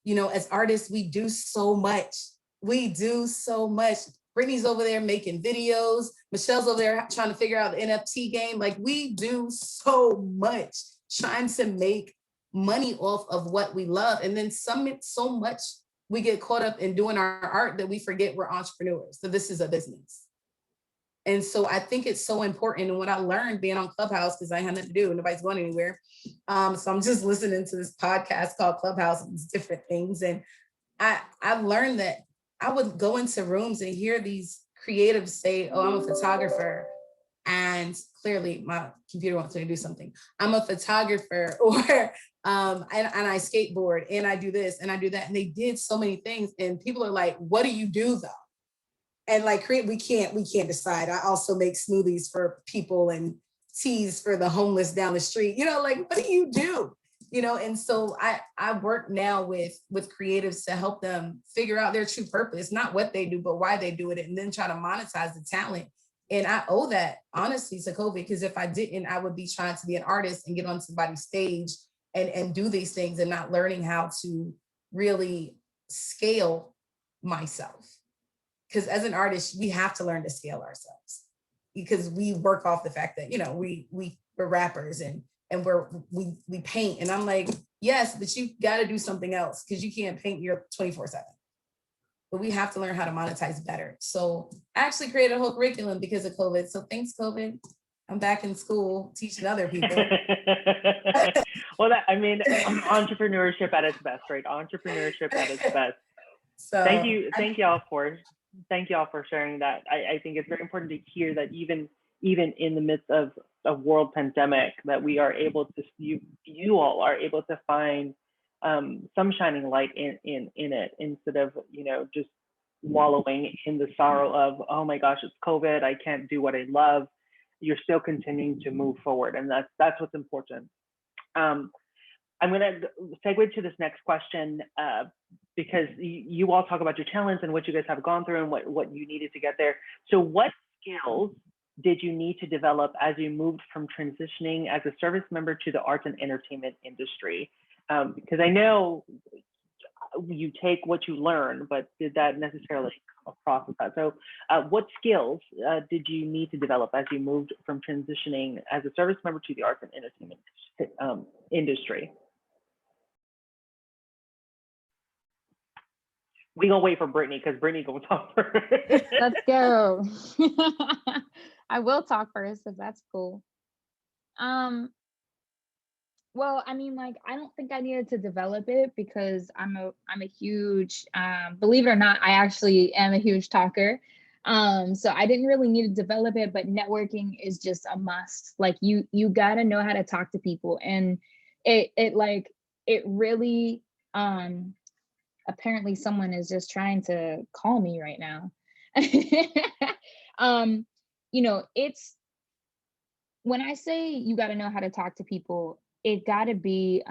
You know, as artists, we do so much. We do so much. Brittney's over there making videos. Michelle's over there trying to figure out the NFT game. Like we do so much trying to make money off of what we love. And then so much we get caught up in doing our art that we forget we're entrepreneurs. So this is a business. And so I think it's so important. And what I learned being on Clubhouse, because I had nothing to do, nobody's going anywhere. So I'm just listening to this podcast called Clubhouse and these different things. And I learned that I would go into rooms and hear these creatives say, oh, I'm a photographer. And clearly my computer wants me to do something. I'm a photographer, or and I skateboard and I do this and I do that. And they did so many things. And people are like, what do you do though? And like, we can't decide. I also make smoothies for people and teas for the homeless down the street. You know, like, what do you do? You know, and so I work now with creatives to help them figure out their true purpose, not what they do, but why they do it, and then try to monetize the talent. And I owe that honestly to COVID, because if I didn't, I would be trying to be an artist and get on somebody's stage and do these things and not learning how to really scale myself. Because as an artist, we have to learn to scale ourselves, because we work off the fact that, you know, we're rappers and we paint. And I'm like, yes, but you got to do something else, because you can't paint your 24/7. But we have to learn how to monetize better. So I actually created a whole curriculum because of COVID. So thanks, COVID. I'm back in school teaching other people. Well, entrepreneurship at its best, right? Entrepreneurship at its best. So thank y'all for sharing that. I think it's very important to hear that even in the midst of a world pandemic, that we are able to, you all are able to find some shining light in it, instead of, you know, just wallowing in the sorrow of, oh my gosh, it's COVID, I can't do what I love. You're still continuing to move forward, and that's what's important. I'm going to segue to this next question, because you all talk about your challenge and what you guys have gone through and what you needed to get there. So what skills did you need to develop as you moved from transitioning as a service member to the arts and entertainment industry? Because I know you take what you learn, but did that necessarily come across with that? So what skills did you need to develop as you moved from transitioning as a service member to the arts and entertainment industry? We gonna wait for Brittney, because Brittney gonna talk first. Let's go. I will talk first if that's cool. Well, I mean, like, I don't think I needed to develop it, because I'm a huge, believe it or not, I actually am a huge talker. So I didn't really need to develop it, but networking is just a must. Like you gotta know how to talk to people, and it really, apparently someone is just trying to call me right now. You know, it's, when I say you got to know how to talk to people, it got to be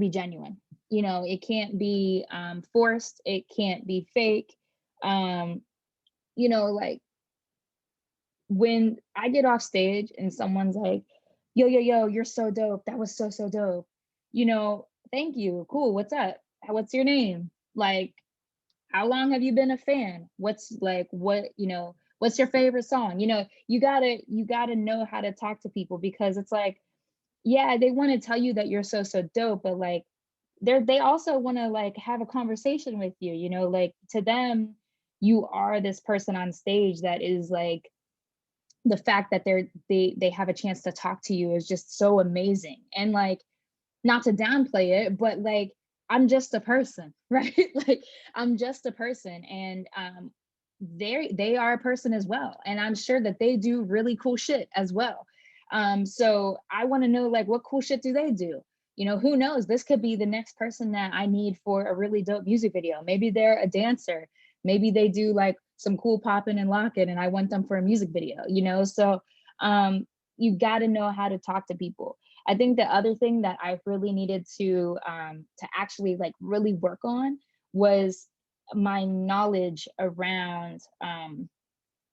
genuine. You know, it can't be forced, it can't be fake. um you know, like when I get off stage and someone's like, yo, yo, yo, you're so dope. That was so, so dope. You know, thank you. Cool. What's up? What's your name? Like, how long have you been a fan? What's like, what, you know, what's your favorite song? You know, you gotta know how to talk to people, because it's like, yeah, they want to tell you that you're so, so dope, but like, they also want to like have a conversation with you, you know, like to them, you are this person on stage that is like, the fact that they have a chance to talk to you is just so amazing. And like, not to downplay it, but like, I'm just a person, right? Like, I'm just a person, and they are a person as well, and I'm sure that they do really cool shit as well. So I want to know, like, what cool shit do they do? You know, who knows, this could be the next person that I need for a really dope music video. Maybe they're a dancer, maybe they do like some cool popping and locking, and I want them for a music video, you know? So you got to know how to talk to people. I think the other thing that I really needed to actually like really work on was my knowledge around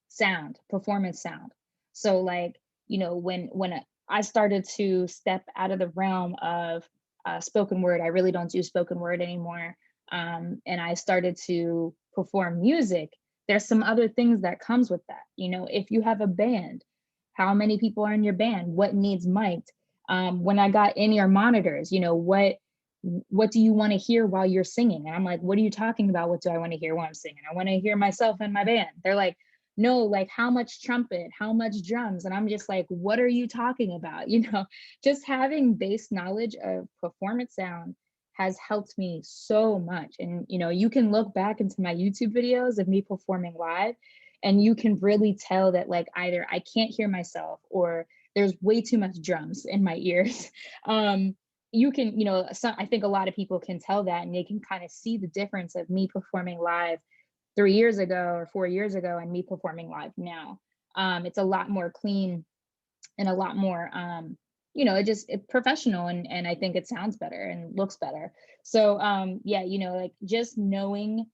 sound, performance sound. So like, you know, when I started to step out of the realm of spoken word, I really don't do spoken word anymore. And I started to perform music. There's some other things that comes with that. You know, if you have a band, how many people are in your band? What needs mic'd? When I got in-ear monitors, you know, what do you want to hear while you're singing? And I'm like, what are you talking about? What do I want to hear while I'm singing? I want to hear myself and my band. They're like, no, like how much trumpet, how much drums? And I'm just like, what are you talking about? You know, just having base knowledge of performance sound has helped me so much. And, you know, you can look back into my YouTube videos of me performing live, and you can really tell that like either I can't hear myself or there's way too much drums in my ears. You can, you know, I think a lot of people can tell that, and they can kind of see the difference of me performing live 3 years ago or 4 years ago and me performing live now. It's a lot more clean and a lot more, you know, it's professional, and I think it sounds better and looks better. So yeah, you know, like just knowing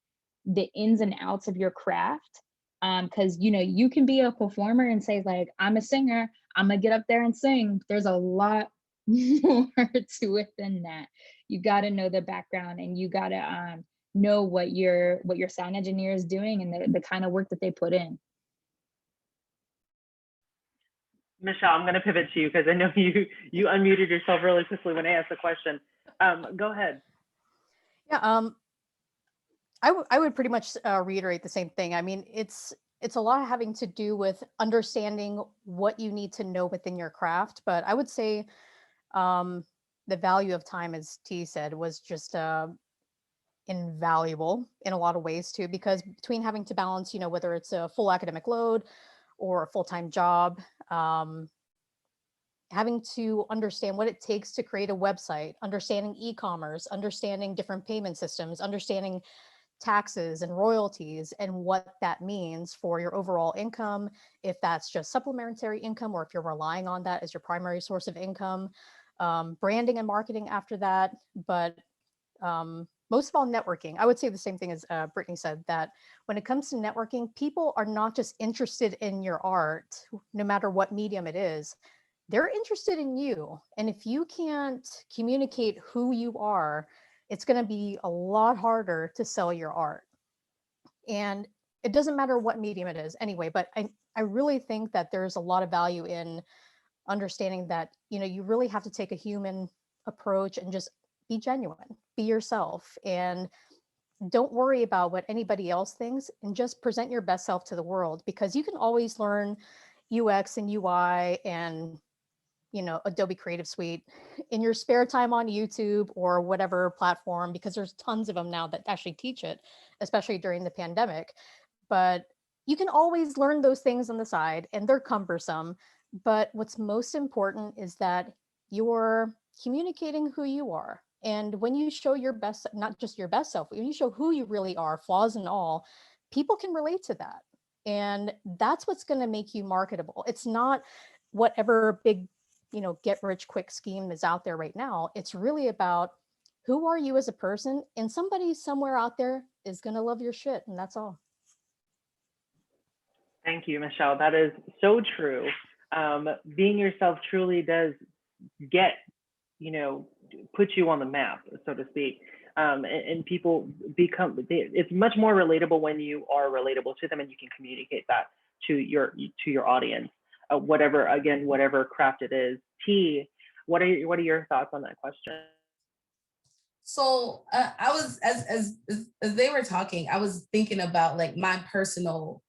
the ins and outs of your craft, because you know, you can be a performer and say like, I'm a singer, I'm gonna get up there and sing. There's a lot more to it than that. You got to know the background, and you got to know what your sound engineer is doing, and the kind of work that they put in. Michelle, I'm going to pivot to you because I know you unmuted yourself really quickly when I asked the question. Go ahead. Yeah, I would pretty much reiterate the same thing. I mean, it's a lot having to do with understanding what you need to know within your craft. But I would say the value of time, as T said, was just invaluable in a lot of ways too, because between having to balance, you know, whether it's a full academic load or a full-time job, having to understand what it takes to create a website, understanding e-commerce, understanding different payment systems, understanding taxes and royalties and what that means for your overall income, if that's just supplementary income or if you're relying on that as your primary source of income, branding and marketing after that. But most of all, networking. I would say the same thing as Brittney said, that when it comes to networking, people are not just interested in your art, no matter what medium it is. They're interested in you. And if you can't communicate who you are, it's going to be a lot harder to sell your art. And it doesn't matter what medium it is anyway, but I really think that there's a lot of value in understanding that, you know, you really have to take a human approach and just be genuine, be yourself, and don't worry about what anybody else thinks, and just present your best self to the world, because you can always learn UX and UI and, you know, Adobe Creative Suite in your spare time on YouTube or whatever platform, because there's tons of them now that actually teach it, especially during the pandemic. But you can always learn those things on the side, and they're cumbersome. But what's most important is that you're communicating who you are And when you show your best, not just your best self, when you show who you really are, flaws and all, people can relate to that. And that's what's going to make you marketable. It's not whatever big, get rich quick scheme is out there right now. It's really about who are you as a person, and somebody somewhere out there is going to love your shit. And that's all. Thank you, Michelle. That is so true. Being yourself truly does get, put you on the map, so to speak. And people it's much more relatable when you are relatable to them and you can communicate that to your audience, whatever craft it is. T, what are your thoughts on that question? So I was, as they were talking, I was thinking about like my personal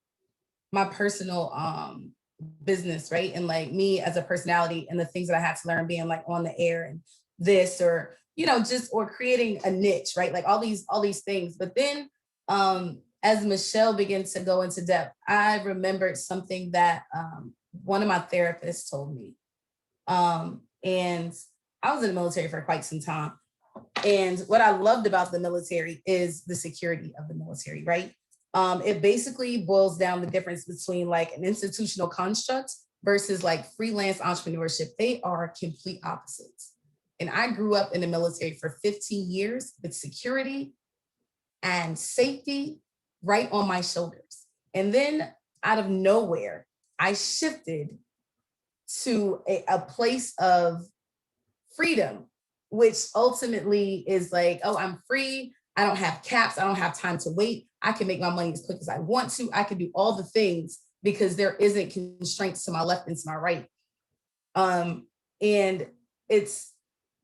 business, right? And like me as a personality and the things that I had to learn being like on the air and this, or, or creating a niche, right? Like all these things. But then as Michelle began to go into depth, I remembered something that one of my therapists told me. And I was in the military for quite some time. And what I loved about the military is the security of the military, right? It basically boils down the difference between like an institutional construct versus like freelance entrepreneurship. They are complete opposites. And I grew up in the military for 15 years with security and safety right on my shoulders. And then out of nowhere, I shifted to a place of freedom, which ultimately is like, oh, I'm free. I don't have caps. I don't have time to wait. I can make my money as quick as I want to. I can do all the things because there isn't constraints to my left and to my right. And it's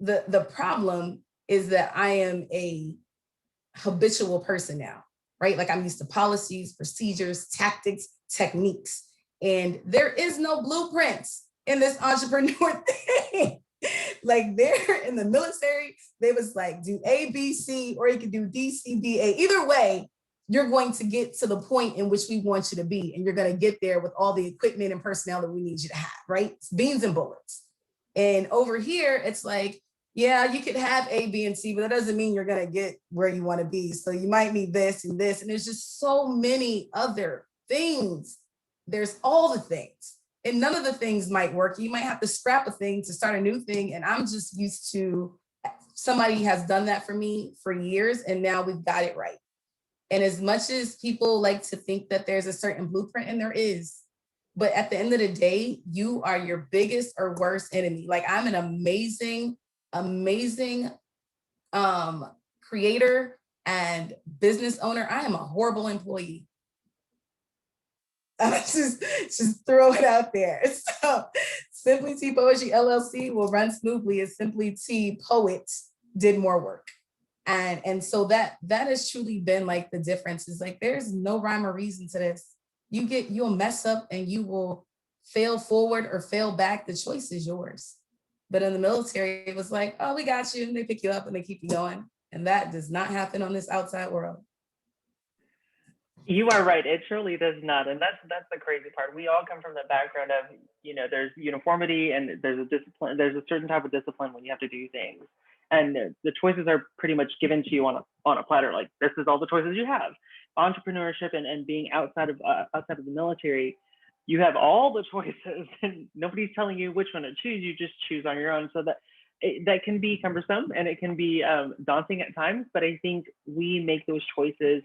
the problem is that I am a habitual person now, right? Like I'm used to policies, procedures, tactics, techniques, and there is no blueprints in this entrepreneur thing. Like they're in the military, they was like, do A, B, C, or you can do D, C, D, A. Either way, you're going to get to the point in which we want you to be. And you're going to get there with all the equipment and personnel that we need you to have, right? It's beans and bullets. And over here, it's like, yeah, you could have A, B, and C, but that doesn't mean you're going to get where you want to be. So you might need this and this. And there's just so many other things. There's all the things. And none of the things might work. You might have to scrap a thing to start a new thing. And I'm just used to somebody has done that for me for years. And now we've got it right. And as much as people like to think that there's a certain blueprint, and there is, but at the end of the day, you are your biggest or worst enemy. Like I'm an amazing creator and business owner. I am a horrible employee. Just throw it out there. So Simply T Poetry LLC will run smoothly as Simply T Poets did more work. And so that has truly been like the difference is like, there's no rhyme or reason to this. You'll mess up and you will fail forward or fail back. The choice is yours. But in the military, it was like, oh, we got you. And they pick you up and they keep you going. And that does not happen on this outside world. You are right. It surely does not. And that's the crazy part. We all come from the background of, there's uniformity and there's a discipline. There's a certain type of discipline when you have to do things. And the choices are pretty much given to you on a platter. Like, this is all the choices you have. Entrepreneurship and being outside of the military, you have all the choices and nobody's telling you which one to choose. You just choose on your own. So that can be cumbersome and it can be daunting at times. But I think we make those choices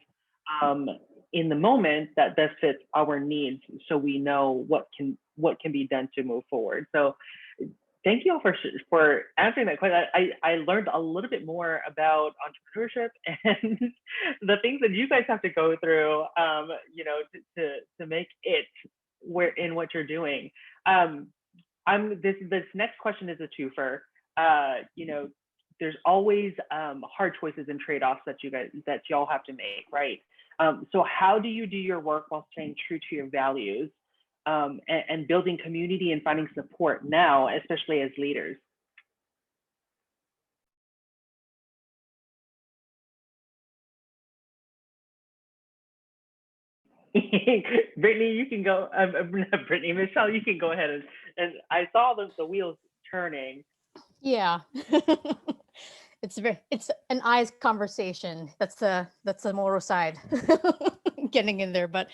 in the moment that best fits our needs, so we know what can be done to move forward. So thank you all for answering that question. I learned a little bit more about entrepreneurship and the things that you guys have to go through, to make it in what you're doing. This next question is a twofer. There's always hard choices and trade-offs that y'all have to make, right? So how do you do your work while staying true to your values and building community and finding support now, especially as leaders? Brittney, you can go. Brittney, Michelle, you can go ahead and I saw the wheels turning. Yeah. it's an eyes conversation. That's the moral side getting in there. But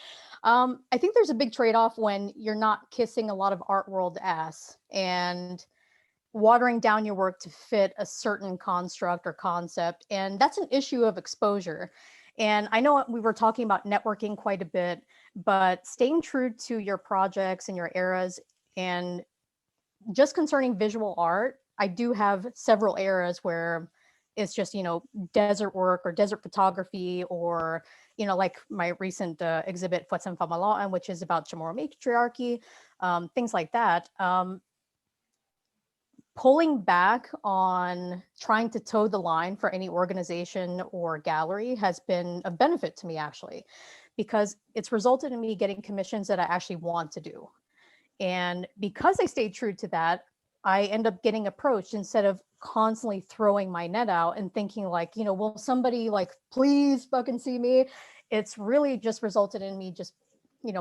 I think there's a big trade-off when you're not kissing a lot of art world ass and watering down your work to fit a certain construct or concept. And that's an issue of exposure. And I know we were talking about networking quite a bit, but staying true to your projects and your eras, and just concerning visual art, I do have several eras where it's just, desert work or desert photography, or, like my recent exhibit, Fuetsem Famalaan, which is about Chamorro matriarchy, things like that. Pulling back on trying to toe the line for any organization or gallery has been a benefit to me, actually, because it's resulted in me getting commissions that I actually want to do. And because I stayed true to that, I end up getting approached instead of constantly throwing my net out and thinking like, will somebody like please fucking see me? It's really just resulted in me just,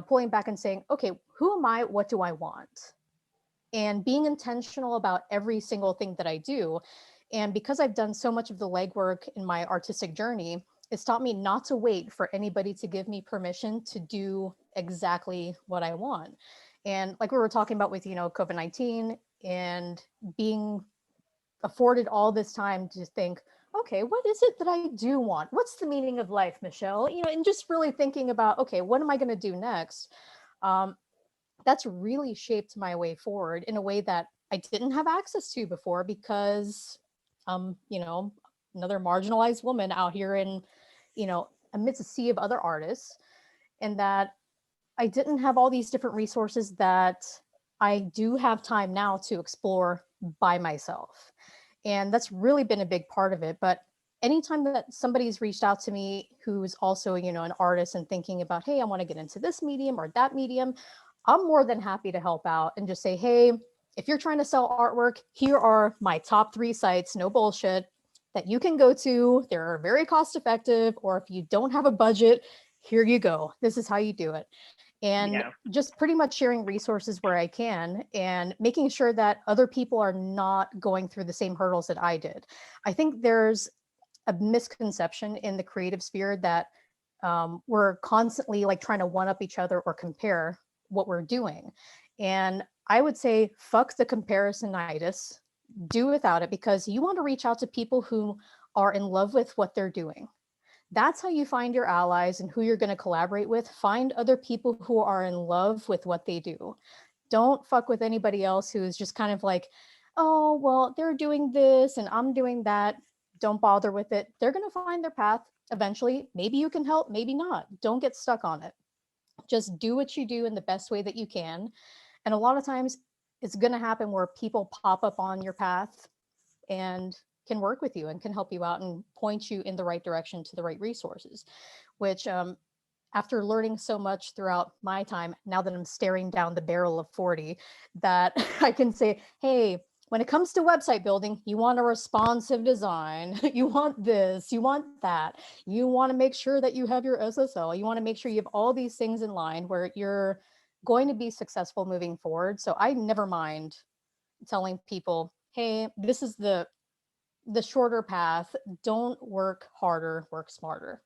pulling back and saying, okay, who am I? What do I want? And being intentional about every single thing that I do. And because I've done so much of the legwork in my artistic journey, it's taught me not to wait for anybody to give me permission to do exactly what I want. And like we were talking about with, COVID-19 and being afforded all this time to think, okay, what is it that I do want? What's the meaning of life, Michelle? And just really thinking about, okay, what am I going to do next? That's really shaped my way forward in a way that I didn't have access to before because, another marginalized woman out here in, amidst a sea of other artists, and that I didn't have all these different resources that I do have time now to explore by myself. And that's really been a big part of it. But anytime that somebody's reached out to me who's also, an artist and thinking about, hey, I want to get into this medium or that medium, I'm more than happy to help out and just say, hey, if you're trying to sell artwork, here are my top 3 sites, no bullshit, that you can go to. They're very cost effective. Or if you don't have a budget, here you go. This is how you do it. And just pretty much sharing resources where I can and making sure that other people are not going through the same hurdles that I did. I think there's a misconception in the creative sphere that we're constantly like trying to one up each other or compare what we're doing. And I would say, fuck the comparisonitis, do without it, because you want to reach out to people who are in love with what they're doing. That's how you find your allies and who you're going to collaborate with. Find other people who are in love with what they do. Don't fuck with anybody else who is just kind of like, oh, well, they're doing this and I'm doing that. Don't bother with it. They're going to find their path eventually. Maybe you can help, maybe not. Don't get stuck on it. Just do what you do in the best way that you can. And a lot of times it's going to happen where people pop up on your path and can work with you and can help you out and point you in the right direction to the right resources, which after learning so much throughout my time, now that I'm staring down the barrel of 40, that I can say, hey, when it comes to website building, you want a responsive design, you want this, you want that, you want to make sure that you have your SSL, you want to make sure you have all these things in line where you're going to be successful moving forward. So I never mind telling people, hey, this is the shorter path. Don't work harder, work smarter.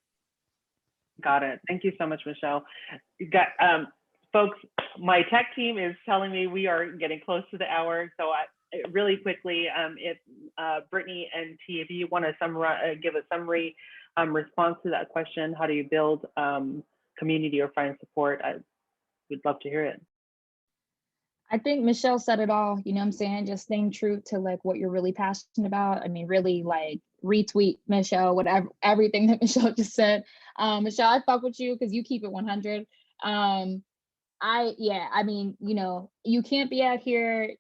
Got it. Thank you so much, Michelle. You got, folks, my tech team is telling me we are getting close to the hour. So really quickly, if Brittney and T, if you want to give a summary response to that question, how do you build community or find support? I would love to hear it. I think Michelle said it all, you know what I'm saying? Just staying true to like what you're really passionate about. I mean, really like retweet Michelle, whatever, everything that Michelle just said. Michelle, I fuck with you because you keep it 100. I mean, you can't be out here,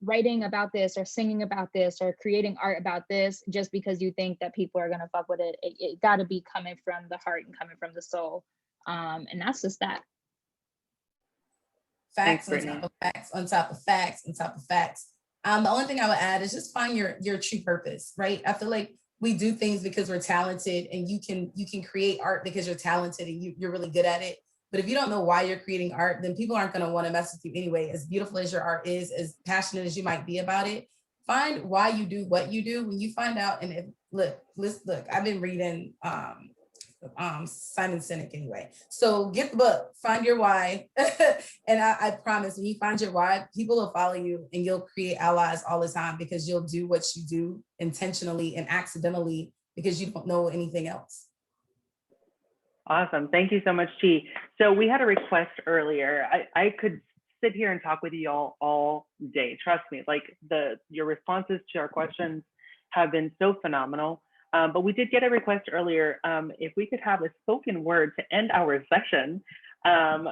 writing about this or singing about this or creating art about this just because you think that people are going to fuck with it. It got to be coming from the heart and coming from the soul. And that's just that. Facts on top of facts, on top of facts, on top of facts. The only thing I would add is just find your true purpose, right? I feel like we do things because we're talented, and you can create art because you're talented and you're really good at it. But if you don't know why you're creating art, then people aren't going to want to mess with you anyway. As beautiful as your art is, as passionate as you might be about it, find why you do what you do. When you find out, and if, look, I've been reading Simon Sinek anyway. So get the book, find your why. And I promise when you find your why, people will follow you and you'll create allies all the time because you'll do what you do intentionally and accidentally because you don't know anything else. Awesome. Thank you so much, Chi. So we had a request earlier. I could sit here and talk with you all day. Trust me, like your responses to our questions have been so phenomenal. But we did get a request earlier if we could have a spoken word to end our session from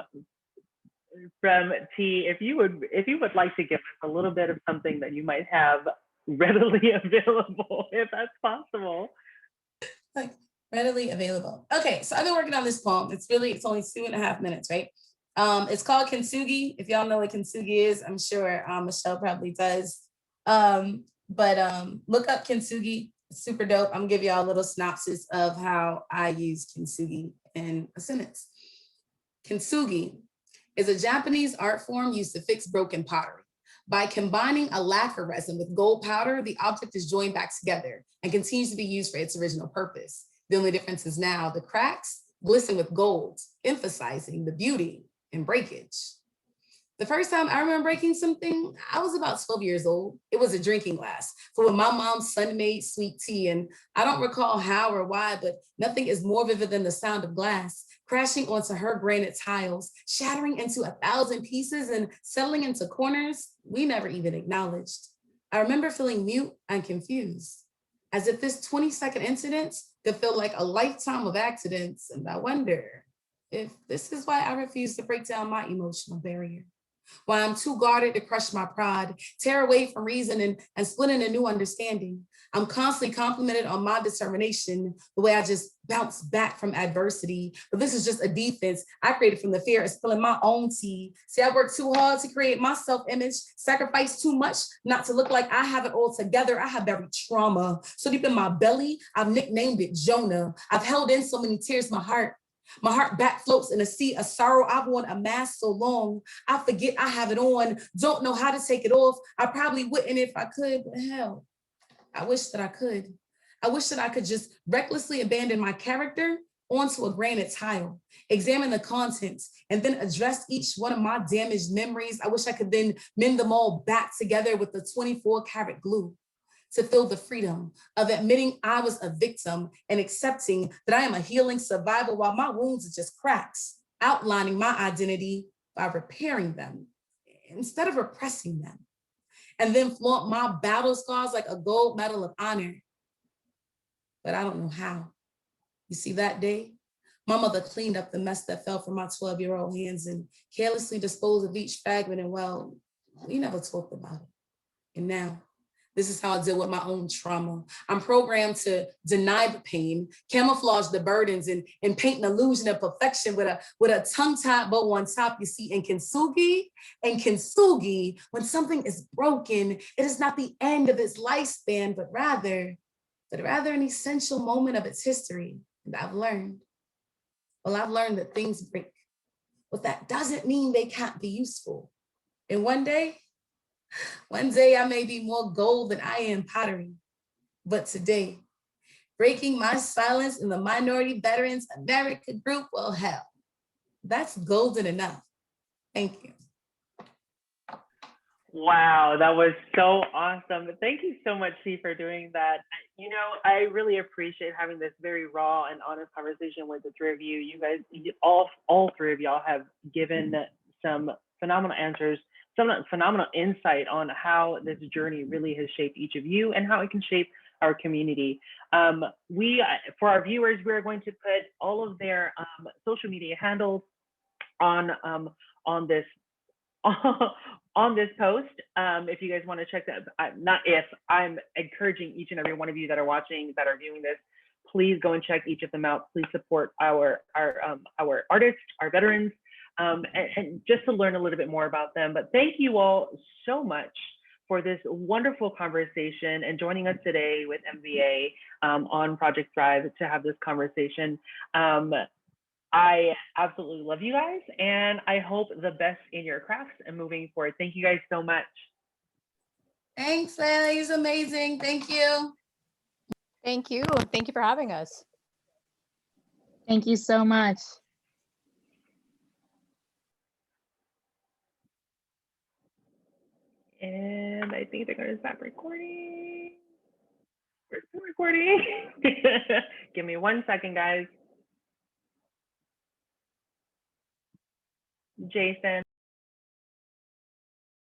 T. If you would like to give us a little bit of something that you might have readily available, if that's possible. Like readily available. Okay, so I've been working on this poem. It's only 2.5 minutes, right? It's called Kintsugi. If y'all know what Kintsugi is, I'm sure Michelle probably does. But look up Kintsugi. It's super dope. I'm gonna give y'all a little synopsis of how I use Kintsugi in a sentence. Kintsugi is a Japanese art form used to fix broken pottery. By combining a lacquer resin with gold powder, the object is joined back together and continues to be used for its original purpose. The only difference is now the cracks glisten with gold, emphasizing the beauty and breakage. The first time I remember breaking something, I was about 12 years old. It was a drinking glass full of my mom's Sun-made sweet tea. And I don't recall how or why, but nothing is more vivid than the sound of glass crashing onto her granite tiles, shattering into 1,000 pieces and settling into corners we never even acknowledged. I remember feeling mute and confused, as if this 20-second incident could feel like a lifetime of accidents. And I wonder if this is why I refuse to break down my emotional barrier. Why I'm too guarded to crush my pride, tear away from reason and split in a new understanding. I'm constantly complimented on my determination, the way I just bounce back from adversity. But this is just a defense I created from the fear of spilling my own tea. See, I worked too hard to create my self-image, sacrificed too much not to look like I have it all together. I have buried trauma so deep in my belly, I've nicknamed it Jonah. I've held in so many tears, my heart back floats in a sea of sorrow. I've worn a mask so long, I forget I have it on. Don't know how to take it off. I probably wouldn't if I could, but hell, I wish that I could. I wish that I could just recklessly abandon my character onto a granite tile, examine the contents, and then address each one of my damaged memories. I wish I could then mend them all back together with the 24 karat glue, to feel the freedom of admitting I was a victim and accepting that I am a healing survivor while my wounds are just cracks, outlining my identity by repairing them instead of repressing them. And then flaunt my battle scars like a gold medal of honor. But I don't know how. You see, that day, my mother cleaned up the mess that fell from my 12-year-old hands and carelessly disposed of each fragment. And well, we never talked about it. And now, this is how I deal with my own trauma. I'm programmed to deny the pain, camouflage the burdens, and paint an illusion of perfection with a tongue-tied bow on top. You see, in Kintsugi, when something is broken, it is not the end of its lifespan, but rather an essential moment of its history. And I've learned that things break, but that doesn't mean they can't be useful. And one day I may be more gold than I am pottery. But today, breaking my silence in the Minority Veterans America group, well, hell, that's golden enough. Thank you. Wow, that was so awesome. Thank you so much, T, for doing that. You know, I really appreciate having this very raw and honest conversation with the three of you. You guys, all three of y'all have given some phenomenal answers, some phenomenal insight on how this journey really has shaped each of you and how it can shape our community. For our viewers, we're going to put all of their social media handles on this on this post. If you guys want to check that, I'm encouraging each and every one of you that are watching, that are viewing this, please go and check each of them out. Please support our artists, our veterans, and just to learn a little bit more about them. But thank you all so much for this wonderful conversation and joining us today with MVA on Project Thrive to have this conversation. I absolutely love you guys, and I hope the best in your crafts and moving forward. Thank you guys so much. Thanks, Laila. He's amazing. Thank you. Thank you. Thank you for having us. Thank you so much. And I think they're going to stop recording. We're still recording. Give me 1 second, guys. Jason.